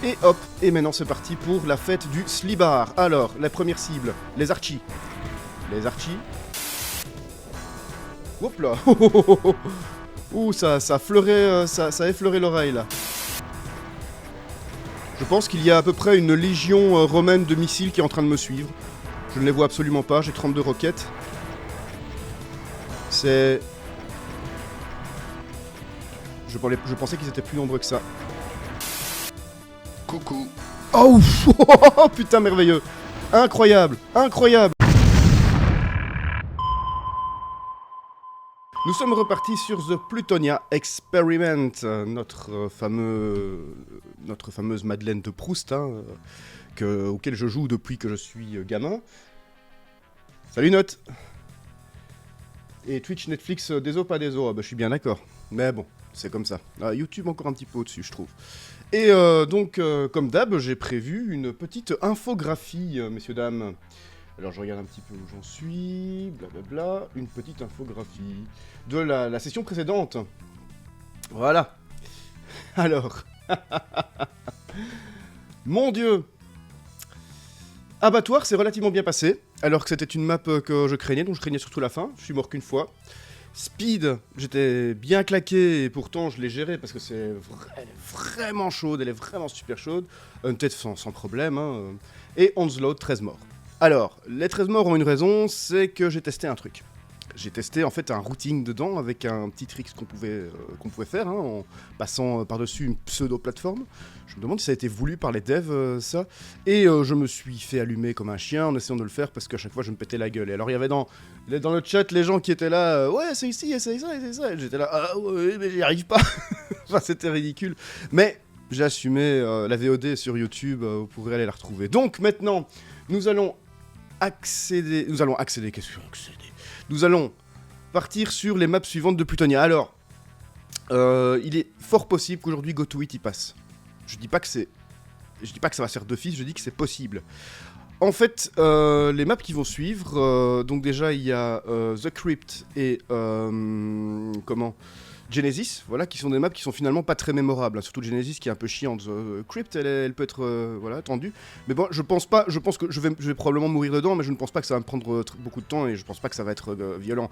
Et hop, et maintenant c'est parti pour la fête du Slibar. Alors, la première cible, les Archie. Les Archie. Hop là. Ouh, ça a effleuré l'oreille là. Je pense qu'il y a à peu près une légion romaine de missiles qui est en train de me suivre. Je ne les vois absolument pas, j'ai 32 roquettes. C'est... Je pensais qu'ils étaient plus nombreux que ça. Coucou. Oh, putain, merveilleux. Incroyable, incroyable. Nous sommes repartis sur The Plutonia Experiment, notre fameuse Madeleine de Proust, hein, auquel je joue depuis que je suis gamin. Salut Note. Et Twitch, Netflix, des os, pas des os, ah bah, je suis bien d'accord. Mais bon, c'est comme ça. YouTube encore un petit peu au-dessus, je trouve. Et donc, comme d'hab, j'ai prévu une petite infographie, messieurs, dames. Alors, je regarde un petit peu où j'en suis, blablabla. Une petite infographie de la session précédente. Voilà. Alors. Mon Dieu. Abattoir s'est relativement bien passé, alors que c'était une map que je craignais, donc je craignais surtout la fin. Je suis mort qu'une fois. Speed, j'étais bien claqué et pourtant je l'ai géré parce que elle est vraiment chaude, elle est vraiment super chaude. Undead sans problème, hein. Et Onslaught, 13 morts. Alors, les 13 morts ont une raison, c'est que j'ai testé un truc. J'ai testé en fait un routing dedans avec un petit trick qu'on pouvait faire, hein, en passant par-dessus une pseudo-plateforme. Je me demande si ça a été voulu par les devs, ça. Et je me suis fait allumer comme un chien en essayant de le faire parce qu'à chaque fois je me pétais la gueule. Et alors il y avait dans le chat les gens qui étaient là, ouais c'est ici, essaye ça, essaye ça. Et j'étais là, ah ouais mais j'y arrive pas. Enfin c'était ridicule. Mais j'ai assumé la VOD sur YouTube, vous pourrez aller la retrouver. Donc maintenant, nous allons accéder, qu'est-ce que accéder ? Nous allons partir sur les maps suivantes de Plutonia. Alors, il est fort possible qu'aujourd'hui GoToIt y passe. Je dis pas que ça va se faire d'office, je dis que c'est possible. En fait, les maps qui vont suivre, donc déjà il y a The Crypt et Genesis, voilà, qui sont des maps qui sont finalement pas très mémorables, hein, surtout Genesis qui est un peu chiante. Crypt, elle peut être voilà, tendue, mais bon, je pense que je vais probablement mourir dedans, mais je ne pense pas que ça va me prendre beaucoup de temps et je pense pas que ça va être violent.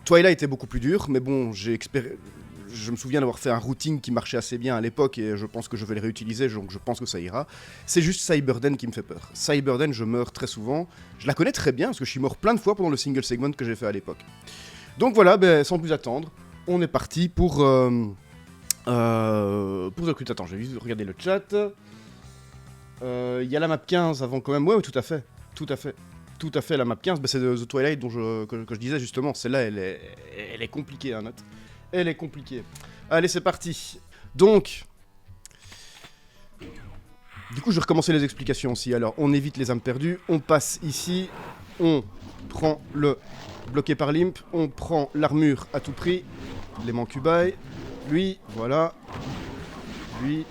Twilight était beaucoup plus dur, mais bon, je me souviens d'avoir fait un routing qui marchait assez bien à l'époque et je pense que je vais le réutiliser, donc je pense que ça ira. C'est juste Cyberden qui me fait peur. Cyberden, je meurs très souvent. Je la connais très bien parce que je suis mort plein de fois pendant le single segment que j'ai fait à l'époque. Donc voilà, sans plus attendre, on est parti pour The Crypt. Attends, je vais juste regarder le chat. Il y a la map 15 avant quand même. Ouais, tout à fait. Tout à fait, la map 15, c'est The Twilight que je disais justement. Celle-là, elle est compliquée, hein, Note. Elle est compliquée. Allez, c'est parti. Donc, du coup, je vais recommencer les explications aussi. Alors, on évite les âmes perdues. On passe ici. On prend le bloqué par l'imp. On prend l'armure à tout prix. Les mancubailles. Lui, voilà. Lui.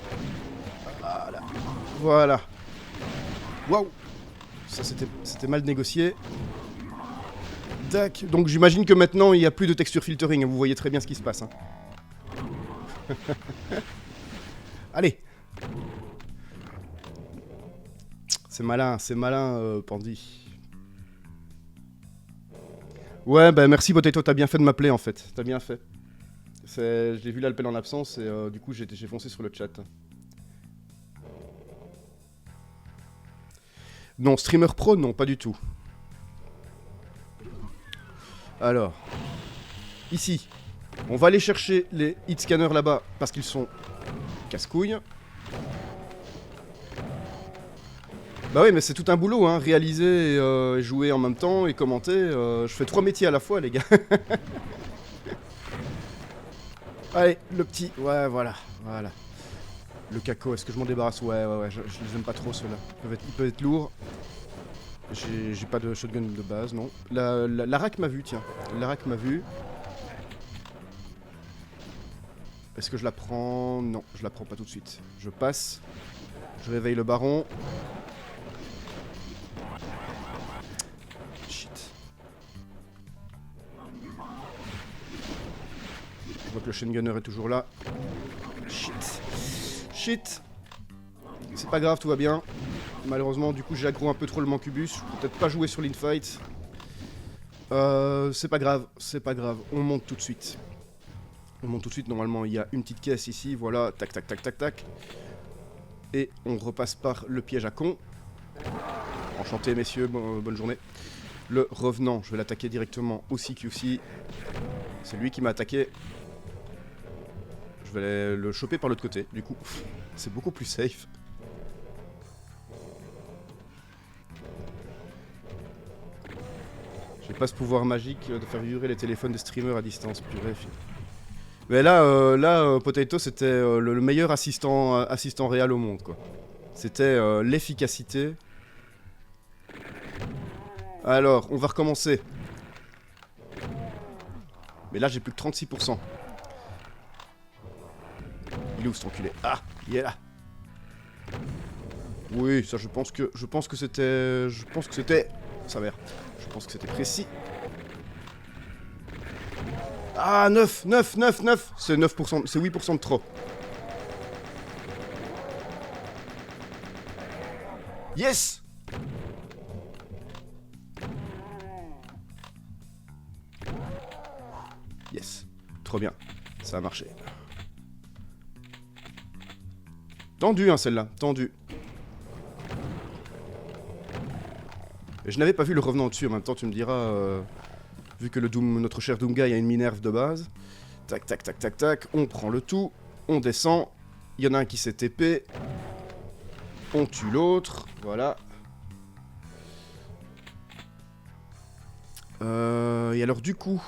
Voilà. Waouh. Ça, c'était mal négocié. Tac. Donc j'imagine que maintenant il n'y a plus de texture filtering, vous voyez très bien ce qui se passe. Hein. Allez. C'est malin, Pandy. Ouais, bah merci Potato, t'as bien fait de m'appeler en fait. T'as bien fait. J'ai vu l'appel en absence et du coup j'ai foncé sur le chat. Non, streamer pro, non, pas du tout. Alors, ici, on va aller chercher les hit scanners là-bas parce qu'ils sont casse-couilles. Bah oui, mais c'est tout un boulot, hein, réaliser et jouer en même temps et commenter. Je fais 3 métiers à la fois, les gars. Allez, le petit, ouais, voilà. Le caco, est-ce que je m'en débarrasse? Ouais, je les aime pas trop ceux-là. Ils peuvent être lourds. J'ai pas de shotgun de base, non. La rack m'a vu, tiens. La rack m'a vu. Est-ce que je la prends? Non, je la prends pas tout de suite. Je passe. Je réveille le baron. Shit. Je vois que le chain gunner est toujours là. Shit. C'est pas grave, tout va bien. Malheureusement, du coup, j'ai aggro un peu trop le Mancubus. Je peux peut-être pas jouer sur l'infight. C'est pas grave, c'est pas grave. On monte tout de suite. On monte tout de suite. Normalement, il y a une petite caisse ici. Voilà, tac, tac, tac, tac, tac. Et on repasse par le piège à con. Enchanté, messieurs, bonne journée. Le revenant, je vais l'attaquer directement au CQC. C'est lui qui m'a attaqué. Je vais le choper par l'autre côté, du coup. C'est beaucoup plus safe. J'ai pas ce pouvoir magique de faire vibrer les téléphones des streamers à distance, purée. Mais là, Potato, c'était le meilleur assistant réel au monde, quoi. C'était l'efficacité. Alors, on va recommencer. Mais là, j'ai plus que 36%. Il est où cet enculé? Ah, il est là. Oui, ça, je pense que c'était... Sa mère. Je pense que c'était précis. Ah, 9. C'est 9%, c'est 8% de trop. Yes! Yes. Trop bien. Ça a marché. Tendu, hein, celle-là. Tendu. Et je n'avais pas vu le revenant au-dessus. En même temps, tu me diras... vu que notre cher Doomguy a une minerve de base. Tac, tac, tac, tac, tac. On prend le tout. On descend. Il y en a un qui s'est TP. On tue l'autre. Voilà. Et alors, du coup...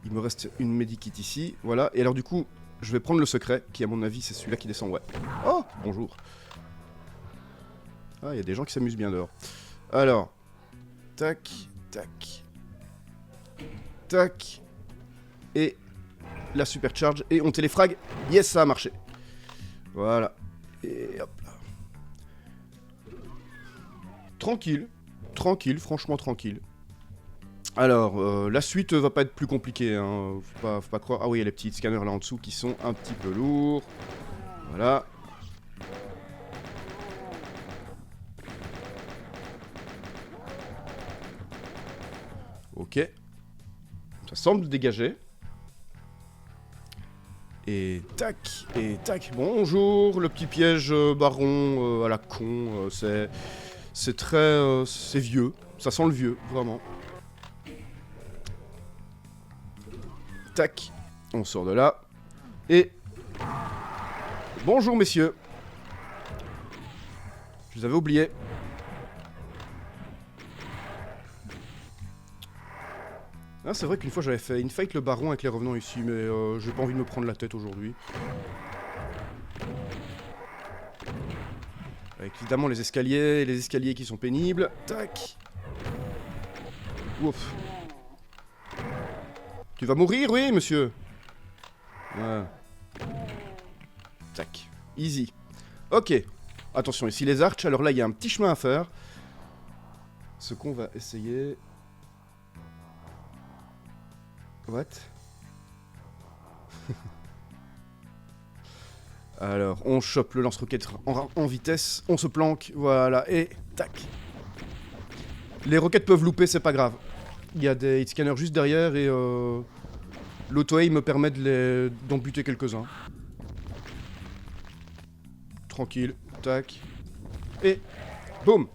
Il me reste une medikit ici, voilà. Et alors du coup, je vais prendre le secret, qui à mon avis c'est celui-là qui descend, ouais. Oh, bonjour. Ah, il y a des gens qui s'amusent bien dehors. Alors, tac, tac, tac, et la supercharge, et on téléfrag. Yes, ça a marché. Voilà. Et hop là. Tranquille, tranquille, franchement tranquille. Alors, la suite va pas être plus compliquée, hein. Faut pas croire... Ah oui, il y a les petits scanners là en dessous qui sont un petit peu lourds. Voilà. Ok. Ça semble dégager. Et tac, et tac. Bonjour, le petit piège baron à la con. C'est très... c'est vieux. Ça sent le vieux, vraiment. Tac, on sort de là. Et... Bonjour messieurs. Je vous avais oublié. Ah, c'est vrai qu'une fois j'avais fait une fight le baron avec les revenants ici, mais j'ai pas envie de me prendre la tête aujourd'hui. Avec évidemment les escaliers qui sont pénibles. Tac. Ouf. Tu vas mourir, oui, monsieur. Ouais. Tac. Easy. Ok. Attention, ici les arches. Alors là, il y a un petit chemin à faire. Ce qu'on va essayer... What? Alors, on chope le lance-roquette en vitesse. On se planque. Voilà. Et tac. Les roquettes peuvent louper, c'est pas grave. Il y a des hitscanners juste derrière et l'auto-aim me permet d'en buter quelques-uns. Tranquille, tac. Et boum.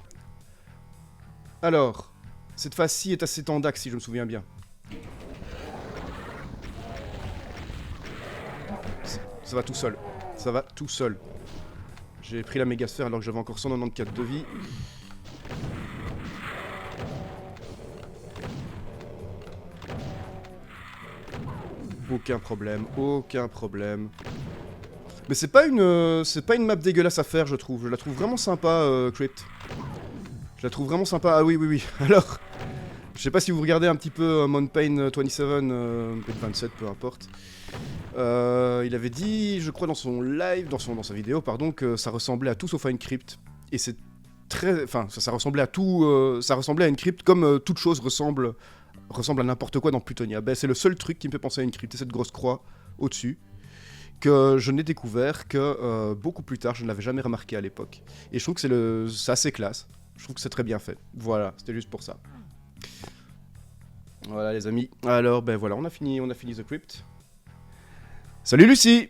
Alors, cette phase-ci est assez tendax si je me souviens bien. Ça va tout seul. Ça va tout seul. J'ai pris la mégasphère alors que j'avais encore 194 de vie. Aucun problème, aucun problème. Mais c'est pas une map dégueulasse à faire, je trouve. Je la trouve vraiment sympa, Crypt. Je la trouve vraiment sympa. Ah oui, oui, oui. Alors, je sais pas si vous regardez un petit peu Moonpain 27, 27, peu importe. Il avait dit, je crois dans son live, dans sa vidéo, pardon, que ça ressemblait à tout sauf à une crypte. Et c'est très... Enfin, ça ressemblait à tout... ça ressemblait à une crypte comme toute chose ressemble à n'importe quoi dans Plutonia. Ben, c'est le seul truc qui me fait penser à une crypte, c'est cette grosse croix au-dessus. que je n'ai découvert que beaucoup plus tard, je ne l'avais jamais remarqué à l'époque. Et je trouve que c'est assez classe, je trouve que c'est très bien fait. Voilà, c'était juste pour ça. Voilà les amis, alors ben voilà, on a fini The Crypt. Salut Lucie!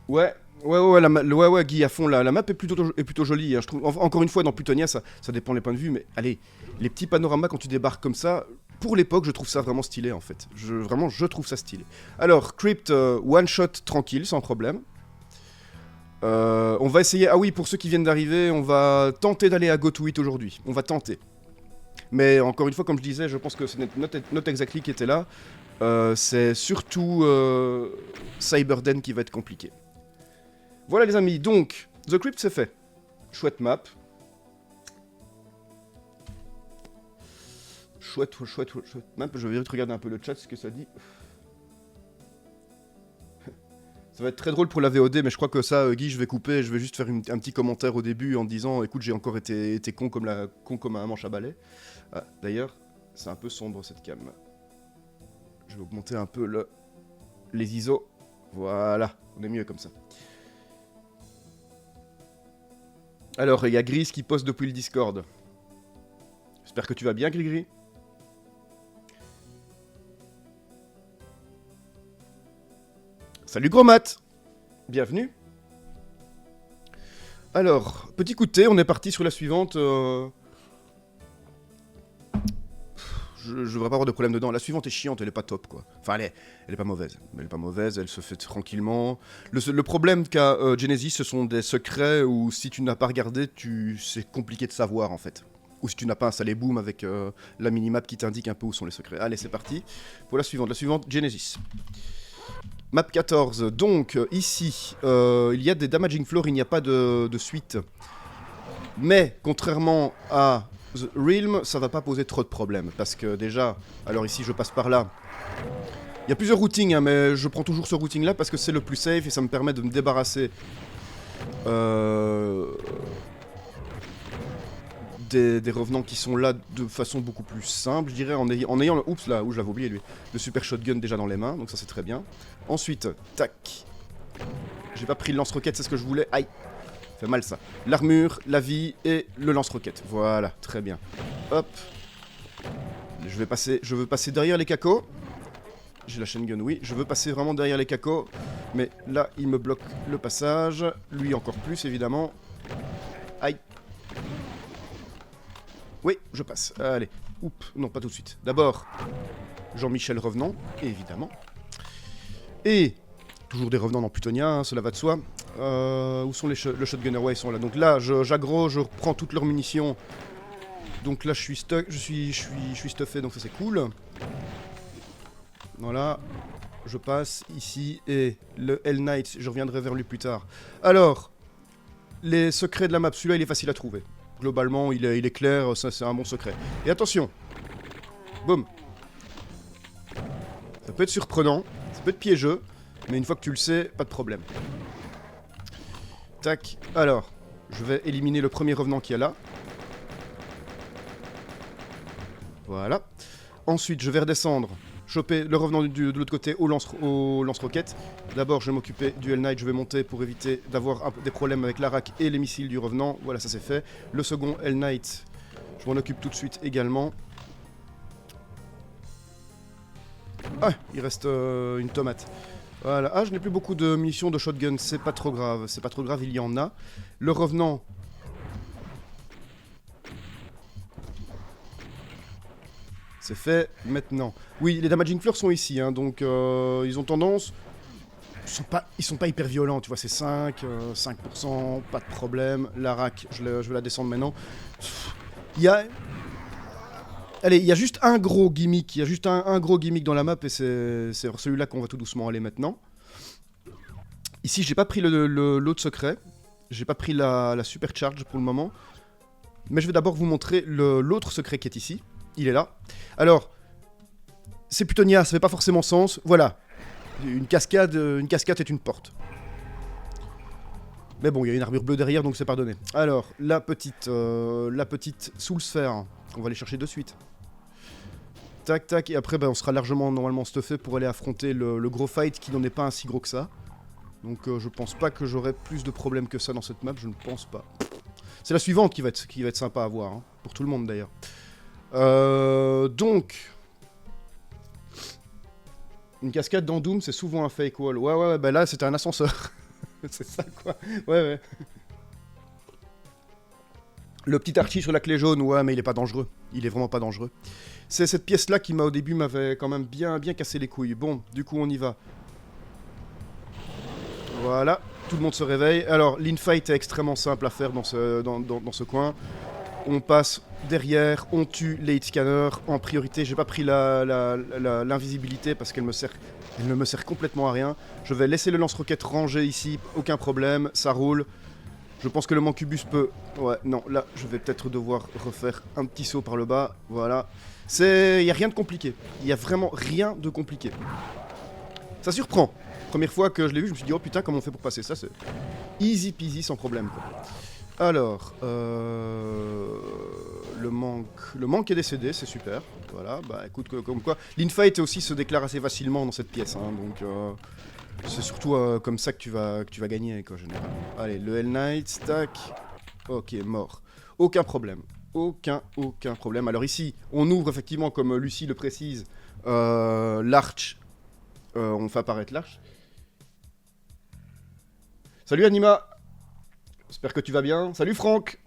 Ouais, ouais, Guy, à fond, la map est plutôt jolie, hein, je trouve. Encore une fois, dans Plutonia, ça dépend des points de vue, mais allez, les petits panoramas quand tu débarques comme ça, pour l'époque, je trouve ça vraiment stylé, en fait. Vraiment, je trouve ça stylé. Alors, Crypt, one shot, tranquille, sans problème. On va essayer... Ah oui, pour ceux qui viennent d'arriver, on va tenter d'aller à Go To It aujourd'hui. On va tenter. Mais encore une fois, comme je disais, je pense que c'est Not Exactly qui était là. C'est surtout Cyberden qui va être compliqué. Voilà les amis, donc, The Crypt c'est fait. Chouette map. Chouette map, je vais vite regarder un peu le chat, ce que ça dit. Ça va être très drôle pour la VOD, mais je crois que ça, Guy, je vais couper, je vais juste faire un petit commentaire au début en disant, écoute, j'ai encore été con comme un manche à balai. Ah, d'ailleurs, c'est un peu sombre cette cam. Je vais augmenter un peu les ISO. Voilà, on est mieux comme ça. Alors, il y a Gris qui poste depuis le Discord. J'espère que tu vas bien, Gris. Salut Gros Mat. Bienvenue. Alors, petit coup de thé, on est parti sur la suivante. Je devrais pas avoir de problème dedans. La suivante est chiante, elle est pas top quoi. Enfin, elle est pas mauvaise. Mais elle est pas mauvaise, elle se fait tranquillement. Le problème qu'a Genesis, ce sont des secrets où si tu n'as pas regardé, c'est compliqué de savoir en fait. Ou si tu n'as pas installé Boom avec la minimap qui t'indique un peu où sont les secrets. Allez, c'est parti. Pour la suivante Genesis. Map 14. Donc, ici, il y a des damaging floors, il n'y a pas de suite. Mais, contrairement à The Realm, ça va pas poser trop de problèmes. Parce que déjà, alors ici je passe par là. Il y a plusieurs routings, hein, mais je prends toujours ce routing là parce que c'est le plus safe et ça me permet de me débarrasser des revenants qui sont là de façon beaucoup plus simple, je dirais, en ayant le... Oups là, où je l'avais oublié lui. Le super shotgun déjà dans les mains, donc ça c'est très bien. Ensuite, tac. J'ai pas pris le lance-roquette, c'est ce que je voulais. Aïe. Fait mal ça. L'armure, la vie et le lance-roquette. Voilà, très bien. Hop. Je veux passer derrière les cacos. J'ai la chain gun, oui. Je veux passer vraiment derrière les cacos. Mais là, il me bloque le passage. Lui encore plus, évidemment. Aïe. Oui, je passe. Allez. Oups, non, pas tout de suite. D'abord, Jean-Michel Revenant, évidemment. Et... toujours des revenants dans Plutonia, hein, cela va de soi. Où sont le shotgunner? Ouais, ils sont là. Donc là, j'aggro, je reprends toutes leurs munitions. Donc là, je suis stuck, je suis stuffé, donc ça c'est cool. Voilà. Je passe ici et le Hell Knight, je reviendrai vers lui plus tard. Alors, les secrets de la map, celui-là il est facile à trouver. Globalement, il est clair, ça c'est un bon secret. Et attention. Boum. Ça peut être surprenant, ça peut être piégeux. Mais une fois que tu le sais, pas de problème. Tac. Alors, je vais éliminer le premier revenant qui est là. Voilà. Ensuite, je vais redescendre, choper le revenant de l'autre côté au lance-roquette. D'abord, je vais m'occuper du Hell Knight, je vais monter pour éviter d'avoir des problèmes avec l'Arak et les missiles du revenant. Voilà, ça c'est fait. Le second Hell Knight, je m'en occupe tout de suite également. Ah, il reste une tomate. Voilà. Ah, je n'ai plus beaucoup de munitions de shotgun, c'est pas trop grave, il y en a. Le revenant. C'est fait maintenant. Oui, les damaging floors sont ici, hein, donc ils ont tendance... Ils sont pas hyper violents, tu vois, c'est 5%, pas de problème. La rack, je vais la descendre maintenant. Il y a... Allez, il y a juste un gros gimmick, dans la map et c'est celui-là qu'on va tout doucement aller maintenant. Ici, j'ai pas pris l'autre secret, j'ai pas pris la supercharge pour le moment, mais je vais d'abord vous montrer l'autre secret qui est ici. Il est là. Alors, c'est Plutonia, ça fait pas forcément sens. Voilà, une cascade est une porte. Mais bon, il y a une armure bleue derrière, donc c'est pardonné. Alors, la petite soul sphère, on va aller chercher de suite. Tac, tac, et après, on sera largement, normalement, stuffé pour aller affronter le gros fight qui n'en est pas un si gros que ça. Donc je pense pas que j'aurai plus de problèmes que ça dans cette map, je ne pense pas. C'est la suivante qui va être sympa à voir, hein, pour tout le monde d'ailleurs. Donc... Une cascade dans Doom, c'est souvent un fake wall. Ouais, bah là, c'était un ascenseur. C'est ça, quoi. Ouais. Le petit Archie sur la clé jaune, ouais, mais il est pas dangereux. Il est vraiment pas dangereux. C'est cette pièce-là qui, au début, m'avait quand même bien cassé les couilles. Bon, du coup, on y va. Voilà, tout le monde se réveille. Alors, l'infight est extrêmement simple à faire dans ce coin. On passe derrière, on tue les hit scanners. En priorité, j'ai pas pris l'invisibilité parce qu'elle ne me sert complètement à rien. Je vais laisser le lance-roquette rangé ici, aucun problème, ça roule. Je pense que le Mancubus peut... Ouais, non, là, je vais peut-être devoir refaire un petit saut par le bas. Voilà. Il n'y a rien de compliqué. Il n'y a vraiment rien de compliqué. Ça surprend. Première fois que je l'ai vu, je me suis dit, oh putain, comment on fait pour passer ça? C'est easy peasy, sans problème, quoi. Alors, le manque est décédé, c'est super. Voilà, bah écoute, comme quoi. L'infight aussi se déclare assez facilement dans cette pièce, hein, donc c'est surtout comme ça que tu vas gagner, quoi, généralement. Allez, le Hell Knight, tac. Ok, mort. Aucun problème. Aucun problème. Alors ici, on ouvre effectivement, comme Lucie le précise, l'arch. On fait apparaître l'arch. Salut Anima! J'espère que tu vas bien. Salut Franck!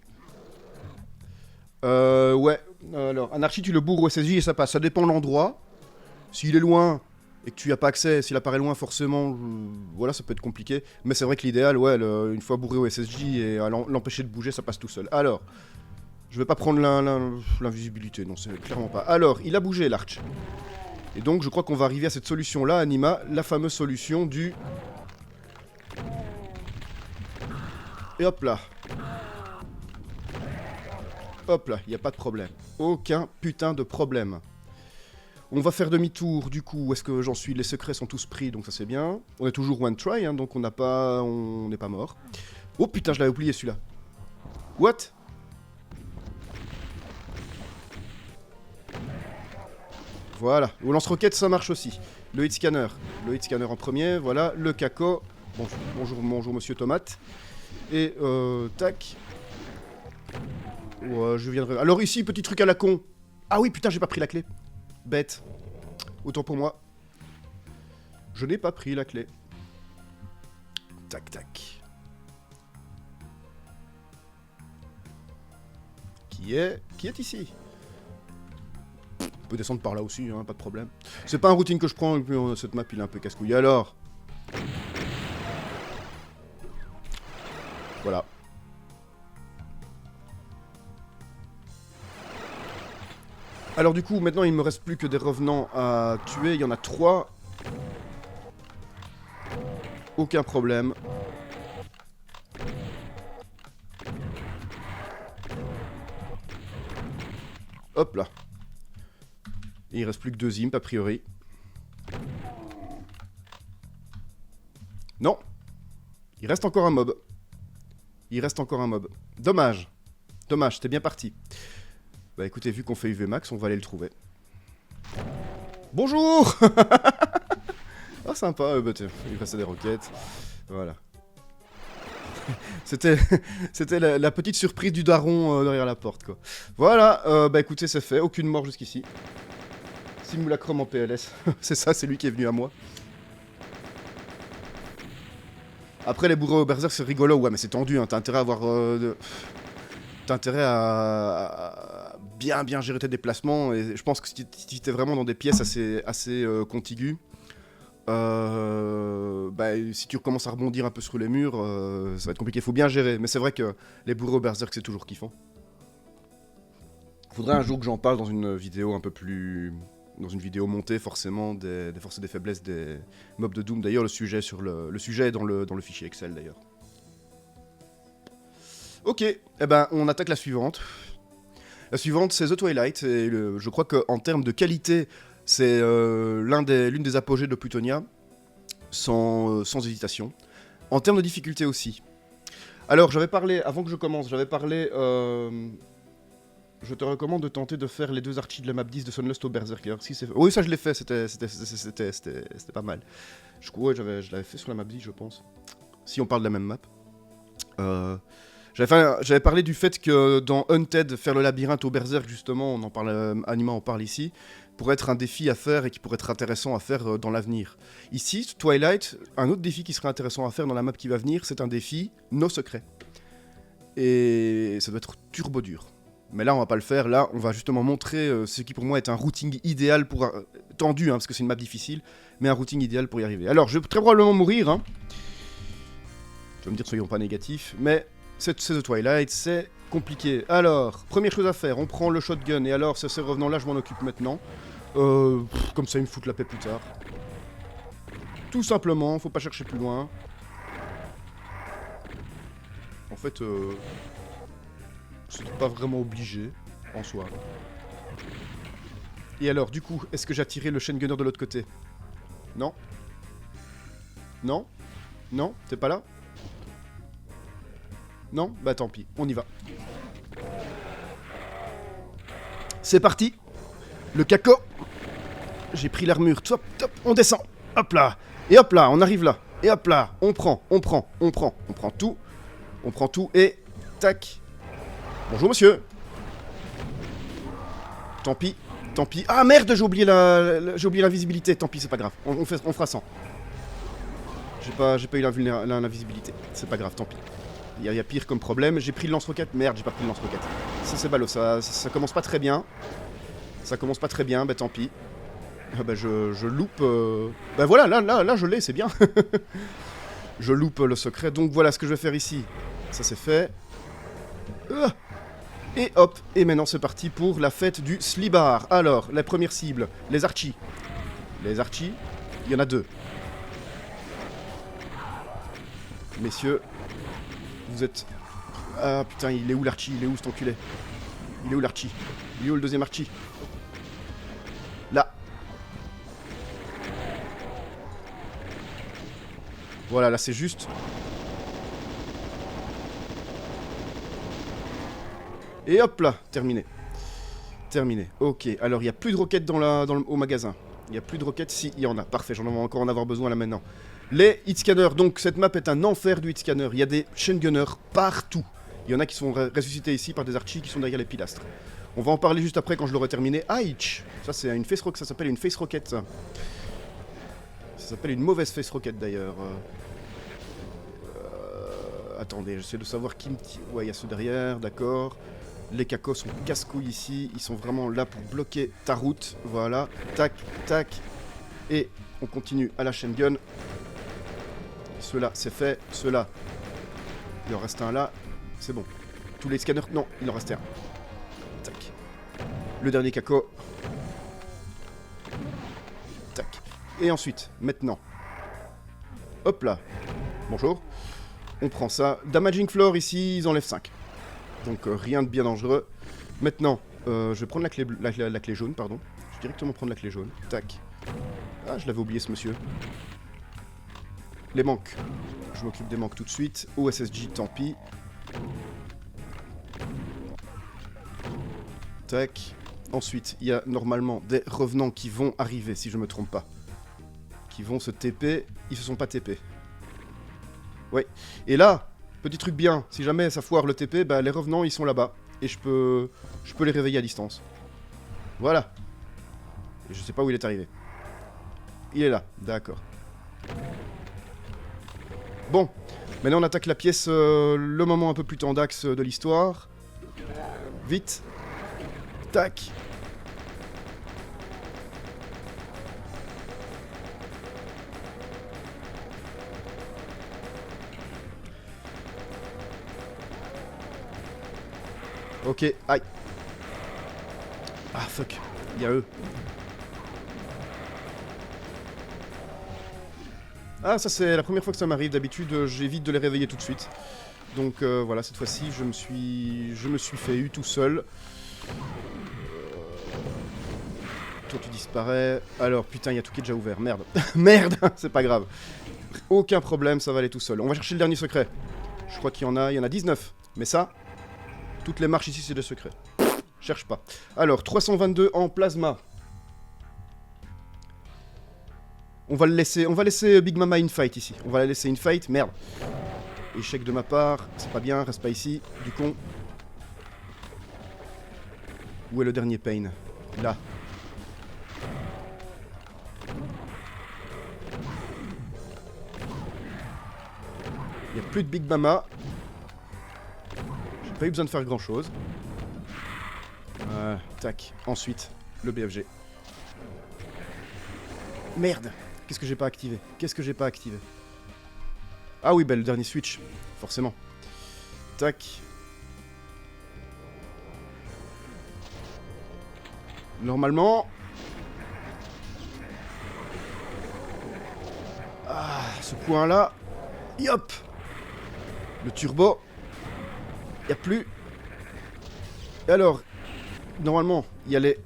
Ouais. Alors, un archi, tu le bourres au SSJ et ça passe. Ça dépend de l'endroit. S'il est loin et que tu n'y as pas accès, s'il apparaît loin, forcément, voilà, ça peut être compliqué. Mais c'est vrai que l'idéal, ouais, une fois bourré au SSJ et à l'empêcher de bouger, ça passe tout seul. Alors, je vais pas prendre l'invisibilité, non, c'est clairement pas. Alors, il a bougé l'arch. Et donc, je crois qu'on va arriver à cette solution-là, Anima, la fameuse solution du... Et hop là. Hop là, il n'y a pas de problème. Aucun putain de problème. On va faire demi-tour, du coup, où est-ce que j'en suis? Les secrets sont tous pris, donc ça c'est bien. On est toujours one try, hein, donc on n'est pas mort. Oh putain, je l'avais oublié celui-là. What? Voilà, au lance-roquette ça marche aussi. Le hit scanner en premier, voilà, le caco. Bonjour monsieur Tomate. Et tac. Ouais, je viendrai. Alors ici, petit truc à la con. Ah oui, putain, j'ai pas pris la clé. Bête. Autant pour moi. Je n'ai pas pris la clé. Tac, tac. Qui est ici? On peut descendre par là aussi, hein, pas de problème. C'est pas un routine que je prends, et puis cette map il est un peu casse-couille. Alors. Voilà. Alors du coup, maintenant il me reste plus que des revenants à tuer. Il y en a 3. Aucun problème. Hop là. Et il reste plus que 2 imps a priori. Non. Il reste encore un mob. Dommage. Dommage, c'était bien parti. Bah écoutez, vu qu'on fait UV Max, on va aller le trouver. Bonjour. Ah sympa, bah tiens, il restait des roquettes. Voilà. C'était la petite surprise du daron derrière la porte, quoi. Voilà, bah écoutez, c'est fait, aucune mort jusqu'ici. Simulacrum en PLS. C'est ça, c'est lui qui est venu à moi. Après, les bourreaux au berserk, c'est rigolo, ouais, mais c'est tendu, hein. T'as intérêt à avoir... T'as intérêt à bien gérer tes déplacements, et je pense que si t'es vraiment dans des pièces assez contiguës, bah, si tu recommences à rebondir un peu sur les murs, ça va être compliqué, faut bien gérer, mais c'est vrai que les bourreaux au berserk, c'est toujours kiffant. Faudrait un jour que j'en parle dans une vidéo un peu plus... Dans une vidéo montée, forcément, des forces et des faiblesses des mobs de Doom. D'ailleurs, le sujet est dans le fichier Excel, d'ailleurs. Ok, eh ben, on attaque la suivante. La suivante, c'est The Twilight, et je crois qu'en termes de qualité, c'est l'une des apogées de Plutonia, sans hésitation. En termes de difficulté aussi. Alors, j'avais parlé, avant que je commence, j'avais parlé je te recommande de tenter de faire les 2 archis de la map 10 de Sunlust au Berserker. Si c'est... Oui, ça je l'ai fait, c'était pas mal. Ouais, je l'avais fait sur la map 10, je pense. Si on parle de la même map. J'avais parlé du fait que dans Hunted, faire le labyrinthe au Berserk, justement, on en parle, Anima en parle ici, pourrait être un défi à faire et qui pourrait être intéressant à faire dans l'avenir. Ici, Twilight, un autre défi qui serait intéressant à faire dans la map qui va venir, c'est un défi nos secrets. Et ça doit être turbo dur. Mais là, on va pas le faire. Là, on va justement montrer ce qui pour moi est un routing idéal pour... tendu, hein, parce que c'est une map difficile, mais un routing idéal pour y arriver. Alors, je vais très probablement mourir. Hein. Tu vas me dire, soyons pas négatifs, mais c'est The Twilight, c'est compliqué. Alors, première chose à faire, on prend le shotgun. Et alors, ces revenants-là, je m'en occupe maintenant. Comme ça, ils me foutent la paix plus tard. Tout simplement, faut pas chercher plus loin. En fait, c'est pas vraiment obligé, en soi. Et alors, du coup, est-ce que j'ai attiré le chain gunner de l'autre côté? Non? Non? Non? T'es pas là? Non? Bah tant pis, on y va. C'est parti. Le caco. J'ai pris l'armure, top, top, on descend. Hop là. Et hop là, on arrive là. Et hop là, on prend tout. On prend tout et... Tac. Bonjour monsieur. Tant pis, tant pis. Ah merde, j'ai oublié l'invisibilité. Tant pis, c'est pas grave. On fera 100. J'ai pas eu l'invisibilité. C'est pas grave, tant pis. Il y a pire comme problème. J'ai pris le lance-roquette. Merde, j'ai pas pris le lance-roquette. Ça c'est ballot, ça commence pas très bien. Ça commence pas très bien, bah tant pis. Ah bah je loupe... Bah voilà, là je l'ai, c'est bien. Je loupe le secret. Donc voilà ce que je vais faire ici. Ça c'est fait. Et hop, et maintenant c'est parti pour la fête du Slibar. Alors, la première cible, les Archis. Les Archis, il y en a 2. Messieurs, vous êtes... Ah putain, il est où l'Archie? Il est où cet enculé? Il est où l'Archie? Il est où le deuxième Archie? Là. Voilà, là c'est juste... Et hop là, terminé. Terminé. Ok, alors il n'y a plus de roquettes au magasin. Il n'y a plus de roquettes, si, il y en a. Parfait, j'en vais encore en avoir besoin là maintenant. Les hit scanners, donc cette map est un enfer du hit scanner. Il y a des chain gunners partout. Il y en a qui sont ressuscités ici par des archis qui sont derrière les pilastres. On va en parler juste après quand je l'aurai terminé. Aïch, ça c'est une face rocket, ça s'appelle une face rocket. Ça s'appelle une mauvaise face rocket d'ailleurs. Attendez, j'essaie de savoir qui me tire. Ouais, il y a ceux derrière, d'accord. Les cacos sont casse-couilles ici, ils sont vraiment là pour bloquer ta route. Voilà, tac, tac. Et on continue à la chain gun. Ceux-là, c'est fait. Ceux-là, il en reste un là. C'est bon. Tous les scanners, non, il en restait un. Tac. Le dernier caco. Tac. Et ensuite, maintenant. Hop là. Bonjour. On prend ça. Damaging floor ici, ils enlèvent 5. Donc rien de bien dangereux. Maintenant, je vais prendre la clé jaune, pardon. Je vais directement prendre la clé jaune. Tac. Ah, je l'avais oublié ce monsieur. Les manques. Je m'occupe des manques tout de suite. OSSJ, tant pis. Tac. Ensuite, il y a normalement des revenants qui vont arriver, si je me trompe pas. Qui vont se TP. Ils se sont pas TP. Ouais. Et là... Petit truc bien, si jamais ça foire le TP, bah les revenants ils sont là-bas. Et je peux les réveiller à distance. Voilà. Et je sais pas où il est arrivé. Il est là, d'accord. Bon, maintenant on attaque la pièce, le moment un peu plus tendax de l'histoire. Vite. Tac. Ok, aïe. Ah, fuck. Il y a eux. Ah, ça c'est la première fois que ça m'arrive. D'habitude, j'évite de les réveiller tout de suite. Donc voilà, cette fois-ci, je me suis fait eu tout seul. Toi, tu disparais. Alors, putain, il y a tout qui est déjà ouvert. Merde. Merde. C'est pas grave. Aucun problème, ça va aller tout seul. On va chercher le dernier secret. Je crois qu'il y en a 19. Mais ça... Toutes les marches ici, c'est des secrets. Cherche pas. Alors, 322 en plasma. On va laisser Big Mama in fight ici. On va la laisser in fight. Merde. Échec de ma part. C'est pas bien. Reste pas ici. Du con. Où est le dernier Pain? Là. Il n'y a plus de Big Mama. J'ai pas eu besoin de faire grand chose. Tac. Ensuite, le BFG. Merde. Qu'est-ce que j'ai pas activé? Qu'est-ce que j'ai pas activé? Ah oui, bah le dernier switch. Forcément. Tac. Normalement... Ah, ce point-là... Yop. Le turbo. Y'a plus. Et alors... Normalement, il y a les...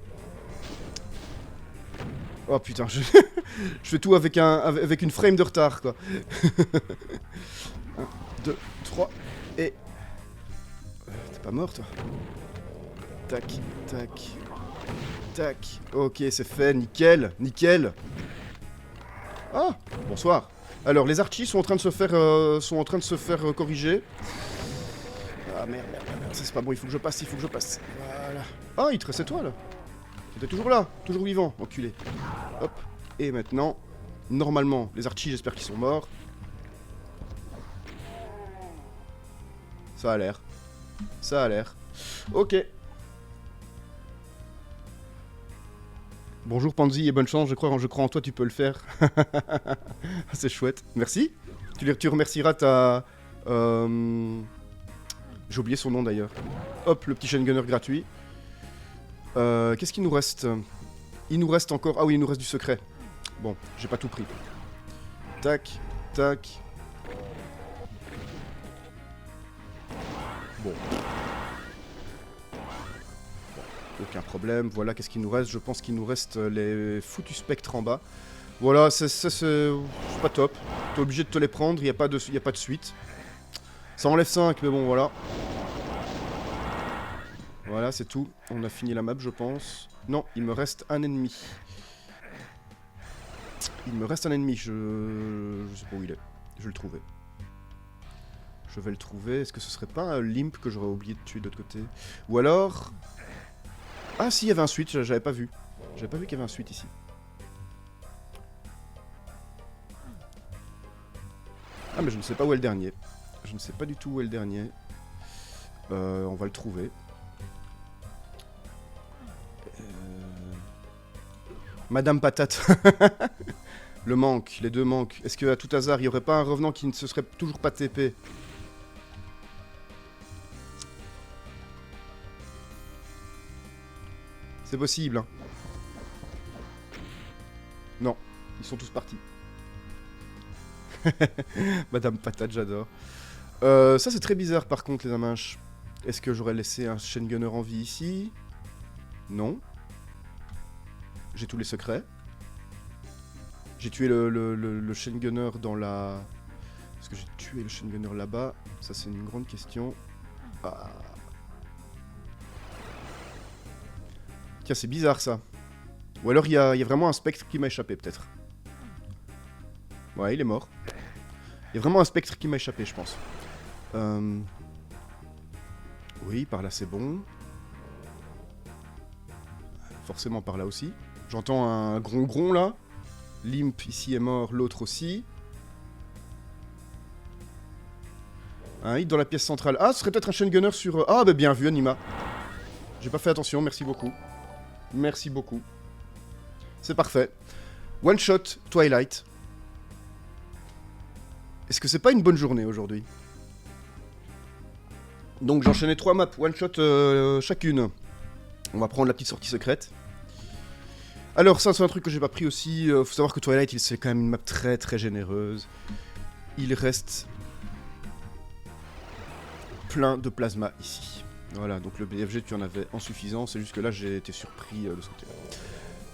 Oh putain, je fais tout avec une frame de retard, quoi. 1, 2, 3, et... T'es pas mort, toi? Tac, tac... Tac. Ok, c'est fait, nickel, nickel. Ah, bonsoir. Alors, les Archis sont en train de se faire, corriger. Ah merde, merde, merde, ça c'est pas bon, il faut que je passe, Voilà. Ah, il te restait toi, là. T'es toujours là, toujours vivant, enculé. Hop. Et maintenant, normalement, les Archis, j'espère qu'ils sont morts. Ça a l'air. Ça a l'air. Ok. Bonjour Panzi et bonne chance, je crois en toi, tu peux le faire. C'est chouette. Merci. Tu remercieras ta... J'ai oublié son nom d'ailleurs. Hop, le petit chain gunner gratuit. Qu'est-ce qu'il nous reste? Il nous reste encore... Ah oui, il nous reste du secret. Bon, j'ai pas tout pris. Tac, tac. Bon. Aucun problème. Voilà, qu'est-ce qu'il nous reste? Je pense qu'il nous reste les foutus spectres en bas. Voilà, c'est pas top. T'es obligé de te les prendre, il n'y a pas de suite. Ça enlève 5, mais bon, voilà. Voilà, c'est tout. On a fini la map, je pense. Non, il me reste un ennemi. Il me reste un ennemi, je sais pas où il est. Je vais le trouver. Je vais le trouver. Est-ce que ce serait pas un limp que j'aurais oublié de tuer de l'autre côté? Ou alors... Ah si, il y avait un switch, j'avais pas vu. J'avais pas vu qu'il y avait un switch ici. Ah mais je ne sais pas où est le dernier. Je ne sais pas du tout où est le dernier. On va le trouver. Madame Patate. Le manque, les deux manquent. Est-ce qu'à tout hasard, il n'y aurait pas un revenant qui ne se serait toujours pas TP? C'est possible, hein. Non, ils sont tous partis. Madame Patate, j'adore. Ça, c'est très bizarre, par contre, les amanches. Est-ce que j'aurais laissé un chain gunner en vie ici? Non. J'ai tous les secrets. J'ai tué le chain gunner dans la... Est-ce que j'ai tué le chain gunner là-bas? Ça, c'est une grande question. Ah. Tiens, c'est bizarre, ça. Ou alors, il y a vraiment un spectre qui m'a échappé, peut-être. Ouais, il est mort. Il y a vraiment un spectre qui m'a échappé, je pense. Oui, par là, c'est bon. Forcément, par là aussi. J'entends un gron-gron, là. Limp, ici, est mort. L'autre aussi. Un hit dans la pièce centrale. Ah, ce serait peut-être un chain gunner sur... Ah, bah bien vu, Anima. J'ai pas fait attention, merci beaucoup. Merci beaucoup. C'est parfait. One shot, Twilight. Est-ce que c'est pas une bonne journée aujourd'hui? Donc j'enchaînais 3 maps, one shot chacune. On va prendre la petite sortie secrète. Alors ça c'est un truc que j'ai pas pris aussi. Faut savoir que Twilight c'est quand même une map très très généreuse. Il reste plein de plasma ici. Voilà, donc le BFG tu en avais en suffisance, c'est juste que là j'ai été surpris de ce côté.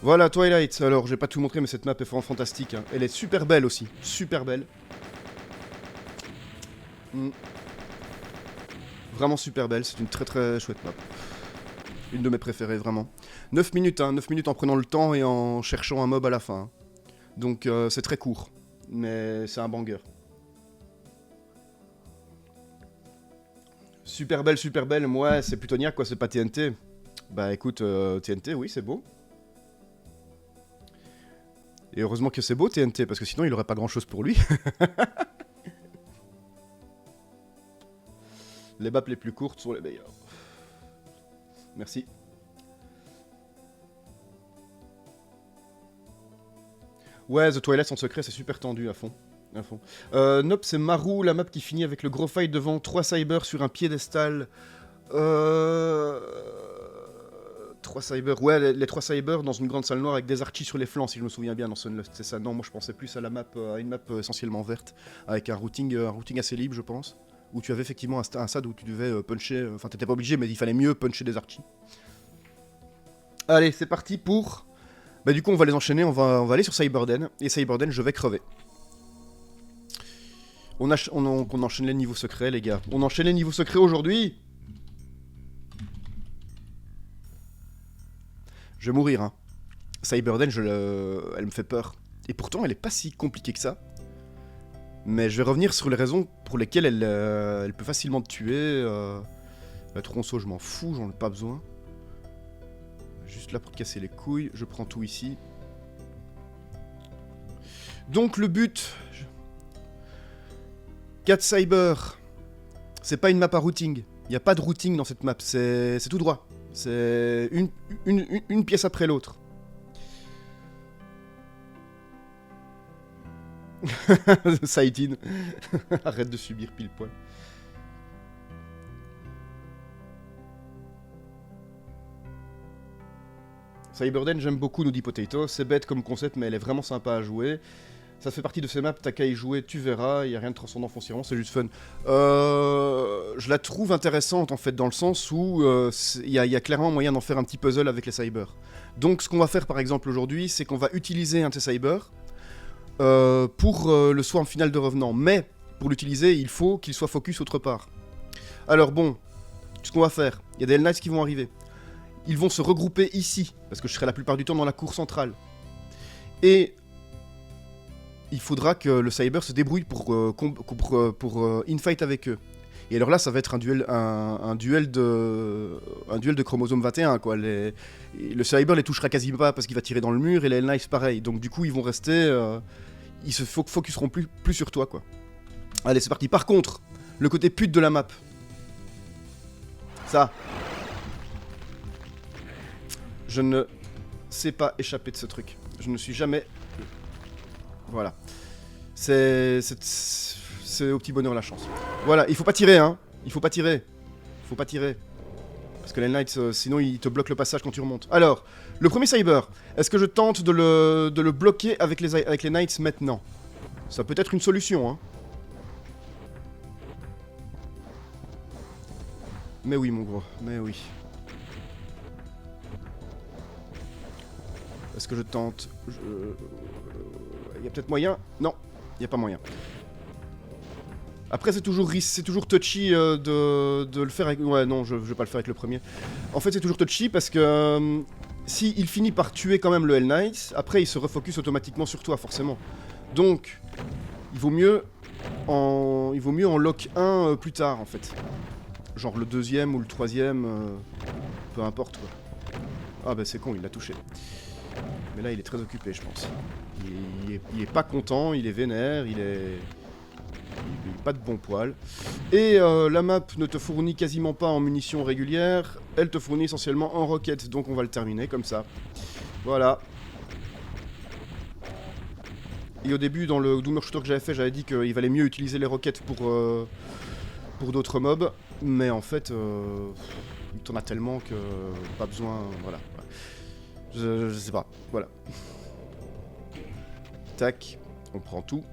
Voilà Twilight, alors je vais pas tout montrer mais cette map est vraiment fantastique. Hein. Elle est super belle aussi, super belle. Vraiment super belle, c'est une très très chouette map. Une de mes préférées, vraiment. 9 minutes, hein, 9 minutes en prenant le temps et en cherchant un mob à la fin. Hein. Donc c'est très court, mais c'est un banger. Super belle, moi c'est Plutonia quoi, c'est pas TNT. Bah écoute, TNT, oui c'est beau. Et heureusement que c'est beau TNT, parce que sinon il aurait pas grand chose pour lui. Les maps les plus courtes sont les meilleures. Merci. Ouais, The Twilight en secret, c'est super tendu à fond. À fond. Nope, c'est Maru, la map qui finit avec le gros fight devant 3 cybers sur un piédestal. 3 cybers, ouais, les 3 cybers dans une grande salle noire avec des archis sur les flancs, si je me souviens bien dans Sunlust, c'est ça. Non, moi je pensais plus à la map, à une map essentiellement verte, avec un routing assez libre, je pense. Où tu avais effectivement un stade où tu devais puncher, enfin t'étais pas obligé, mais il fallait mieux puncher des archis. Allez, c'est parti pour... Bah du coup on va les enchaîner, on va aller sur Cyberden, et Cyberden je vais crever. On enchaîne les niveaux secrets les gars. On enchaîne les niveaux secrets aujourd'hui. Je vais mourir hein. Cyberden, elle me fait peur. Et pourtant elle est pas si compliquée que ça. Mais je vais revenir sur les raisons pour lesquelles elle peut facilement te tuer. La tronçon je m'en fous, j'en ai pas besoin. Juste là pour te casser les couilles, je prends tout ici. Donc le but... 4 cyber. C'est pas une map à routing. Il n'y a pas de routing dans cette map, c'est tout droit. C'est une pièce après l'autre. Saïdine. Arrête de subir pile poil. Cyberden, j'aime beaucoup, nous dit Potato. C'est bête comme concept, mais elle est vraiment sympa à jouer. Ça fait partie de ces maps, t'as qu'à y jouer, tu verras, il n'y a rien de transcendant foncièrement, c'est juste fun. Je la trouve intéressante en fait, dans le sens où il y a clairement moyen d'en faire un petit puzzle avec les cybers. Donc ce qu'on va faire par exemple aujourd'hui, c'est qu'on va utiliser un de ces cybers pour le swarm final de revenant. Mais pour l'utiliser, il faut qu'il soit focus autre part. Alors bon, ce qu'on va faire, il y a des Hell Knights qui vont arriver. Ils vont se regrouper ici, parce que je serai la plupart du temps dans la cour centrale. Et... il faudra que le cyber se débrouille pour infight avec eux. Et alors là, ça va être un duel de chromosome 21, quoi. Le cyber les touchera quasiment pas parce qu'il va tirer dans le mur, et les Hell Knights pareil. Donc du coup, ils vont rester... ils se focuseront plus sur toi, quoi. Allez, c'est parti. Par contre, le côté pute de la map. Ça. Je ne sais pas échapper de ce truc. Je ne suis jamais... Voilà. C'est au petit bonheur la chance. Voilà, il faut pas tirer, hein. Il faut pas tirer. Il faut pas tirer. Parce que les Knights, sinon ils te bloquent le passage quand tu remontes. Alors, le premier cyber, est-ce que je tente de le bloquer avec les Knights maintenant? Ça peut être une solution, hein. Mais oui, mon gros, mais oui. Est-ce que je tente? Il y a peut-être moyen? Non, il n'y a pas moyen. Après, c'est toujours touchy de le faire avec... Ouais, non, je vais pas le faire avec le premier. En fait, c'est toujours touchy parce que s'il finit par tuer quand même le Hell Knight, après, il se refocus automatiquement sur toi, forcément. Donc, il vaut mieux en lock 1 plus tard, en fait. Genre le deuxième ou le troisième, peu importe, quoi. Ah bah c'est con, il l'a touché. Mais là, il est très occupé, je pense. Il est pas content, il est vénère, il est pas de bon poil. Et la map ne te fournit quasiment pas en munitions régulières, elle te fournit essentiellement en roquettes, donc on va le terminer comme ça. Voilà. Et au début, dans le Doomer Shooter que j'avais fait, j'avais dit qu'il valait mieux utiliser les roquettes pour d'autres mobs, mais en fait, il t'en a tellement que pas besoin, voilà. Je sais pas, voilà. Tac, on prend tout,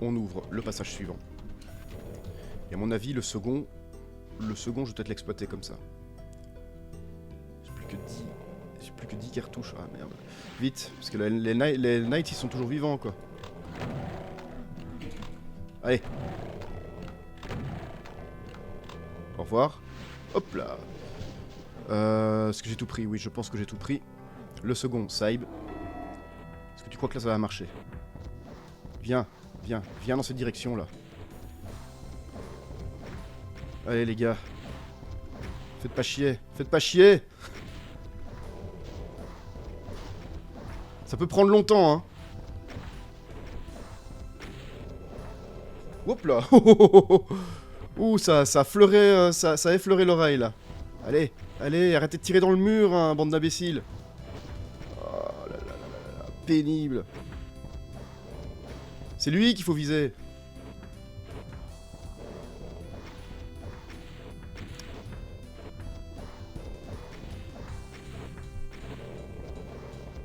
on ouvre le passage suivant. Et à mon avis, le second, je vais peut-être l'exploiter comme ça. J'ai plus que 10 cartouches, ah merde. Vite, parce que les Knights, ils sont toujours vivants, quoi. Allez. Au revoir. Hop là. Est-ce que j'ai tout pris? Oui, je pense que j'ai tout pris. Le second, Saib. Est-ce que tu crois que là ça va marcher? Viens, viens, viens dans cette direction là. Allez les gars. Faites pas chier, faites pas chier. Ça peut prendre longtemps, hein. Hop là. Ouh, ça a fleuré, ça a effleuré l'oreille là. Allez, allez, arrêtez de tirer dans le mur, hein, bande d'imbéciles. Oh là là là là là, pénible. C'est lui qu'il faut viser.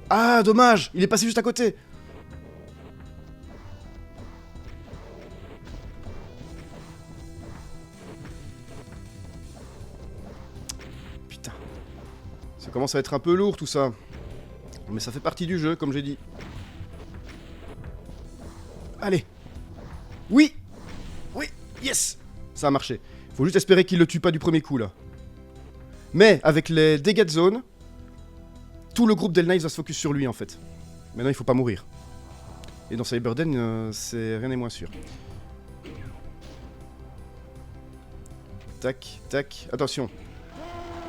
Ah, dommage, il est passé juste à côté. Putain. Ça commence à être un peu lourd tout ça. Mais ça fait partie du jeu, comme j'ai dit. Allez. Oui. Oui. Yes. Ça a marché. Faut juste espérer qu'il le tue pas du premier coup, là. Mais, avec les dégâts de zone, tout le groupe d'El Knights va se focus sur lui, en fait. Maintenant, il faut pas mourir. Et dans Cyberden, c'est rien n'est moins sûr. Tac, tac. Attention.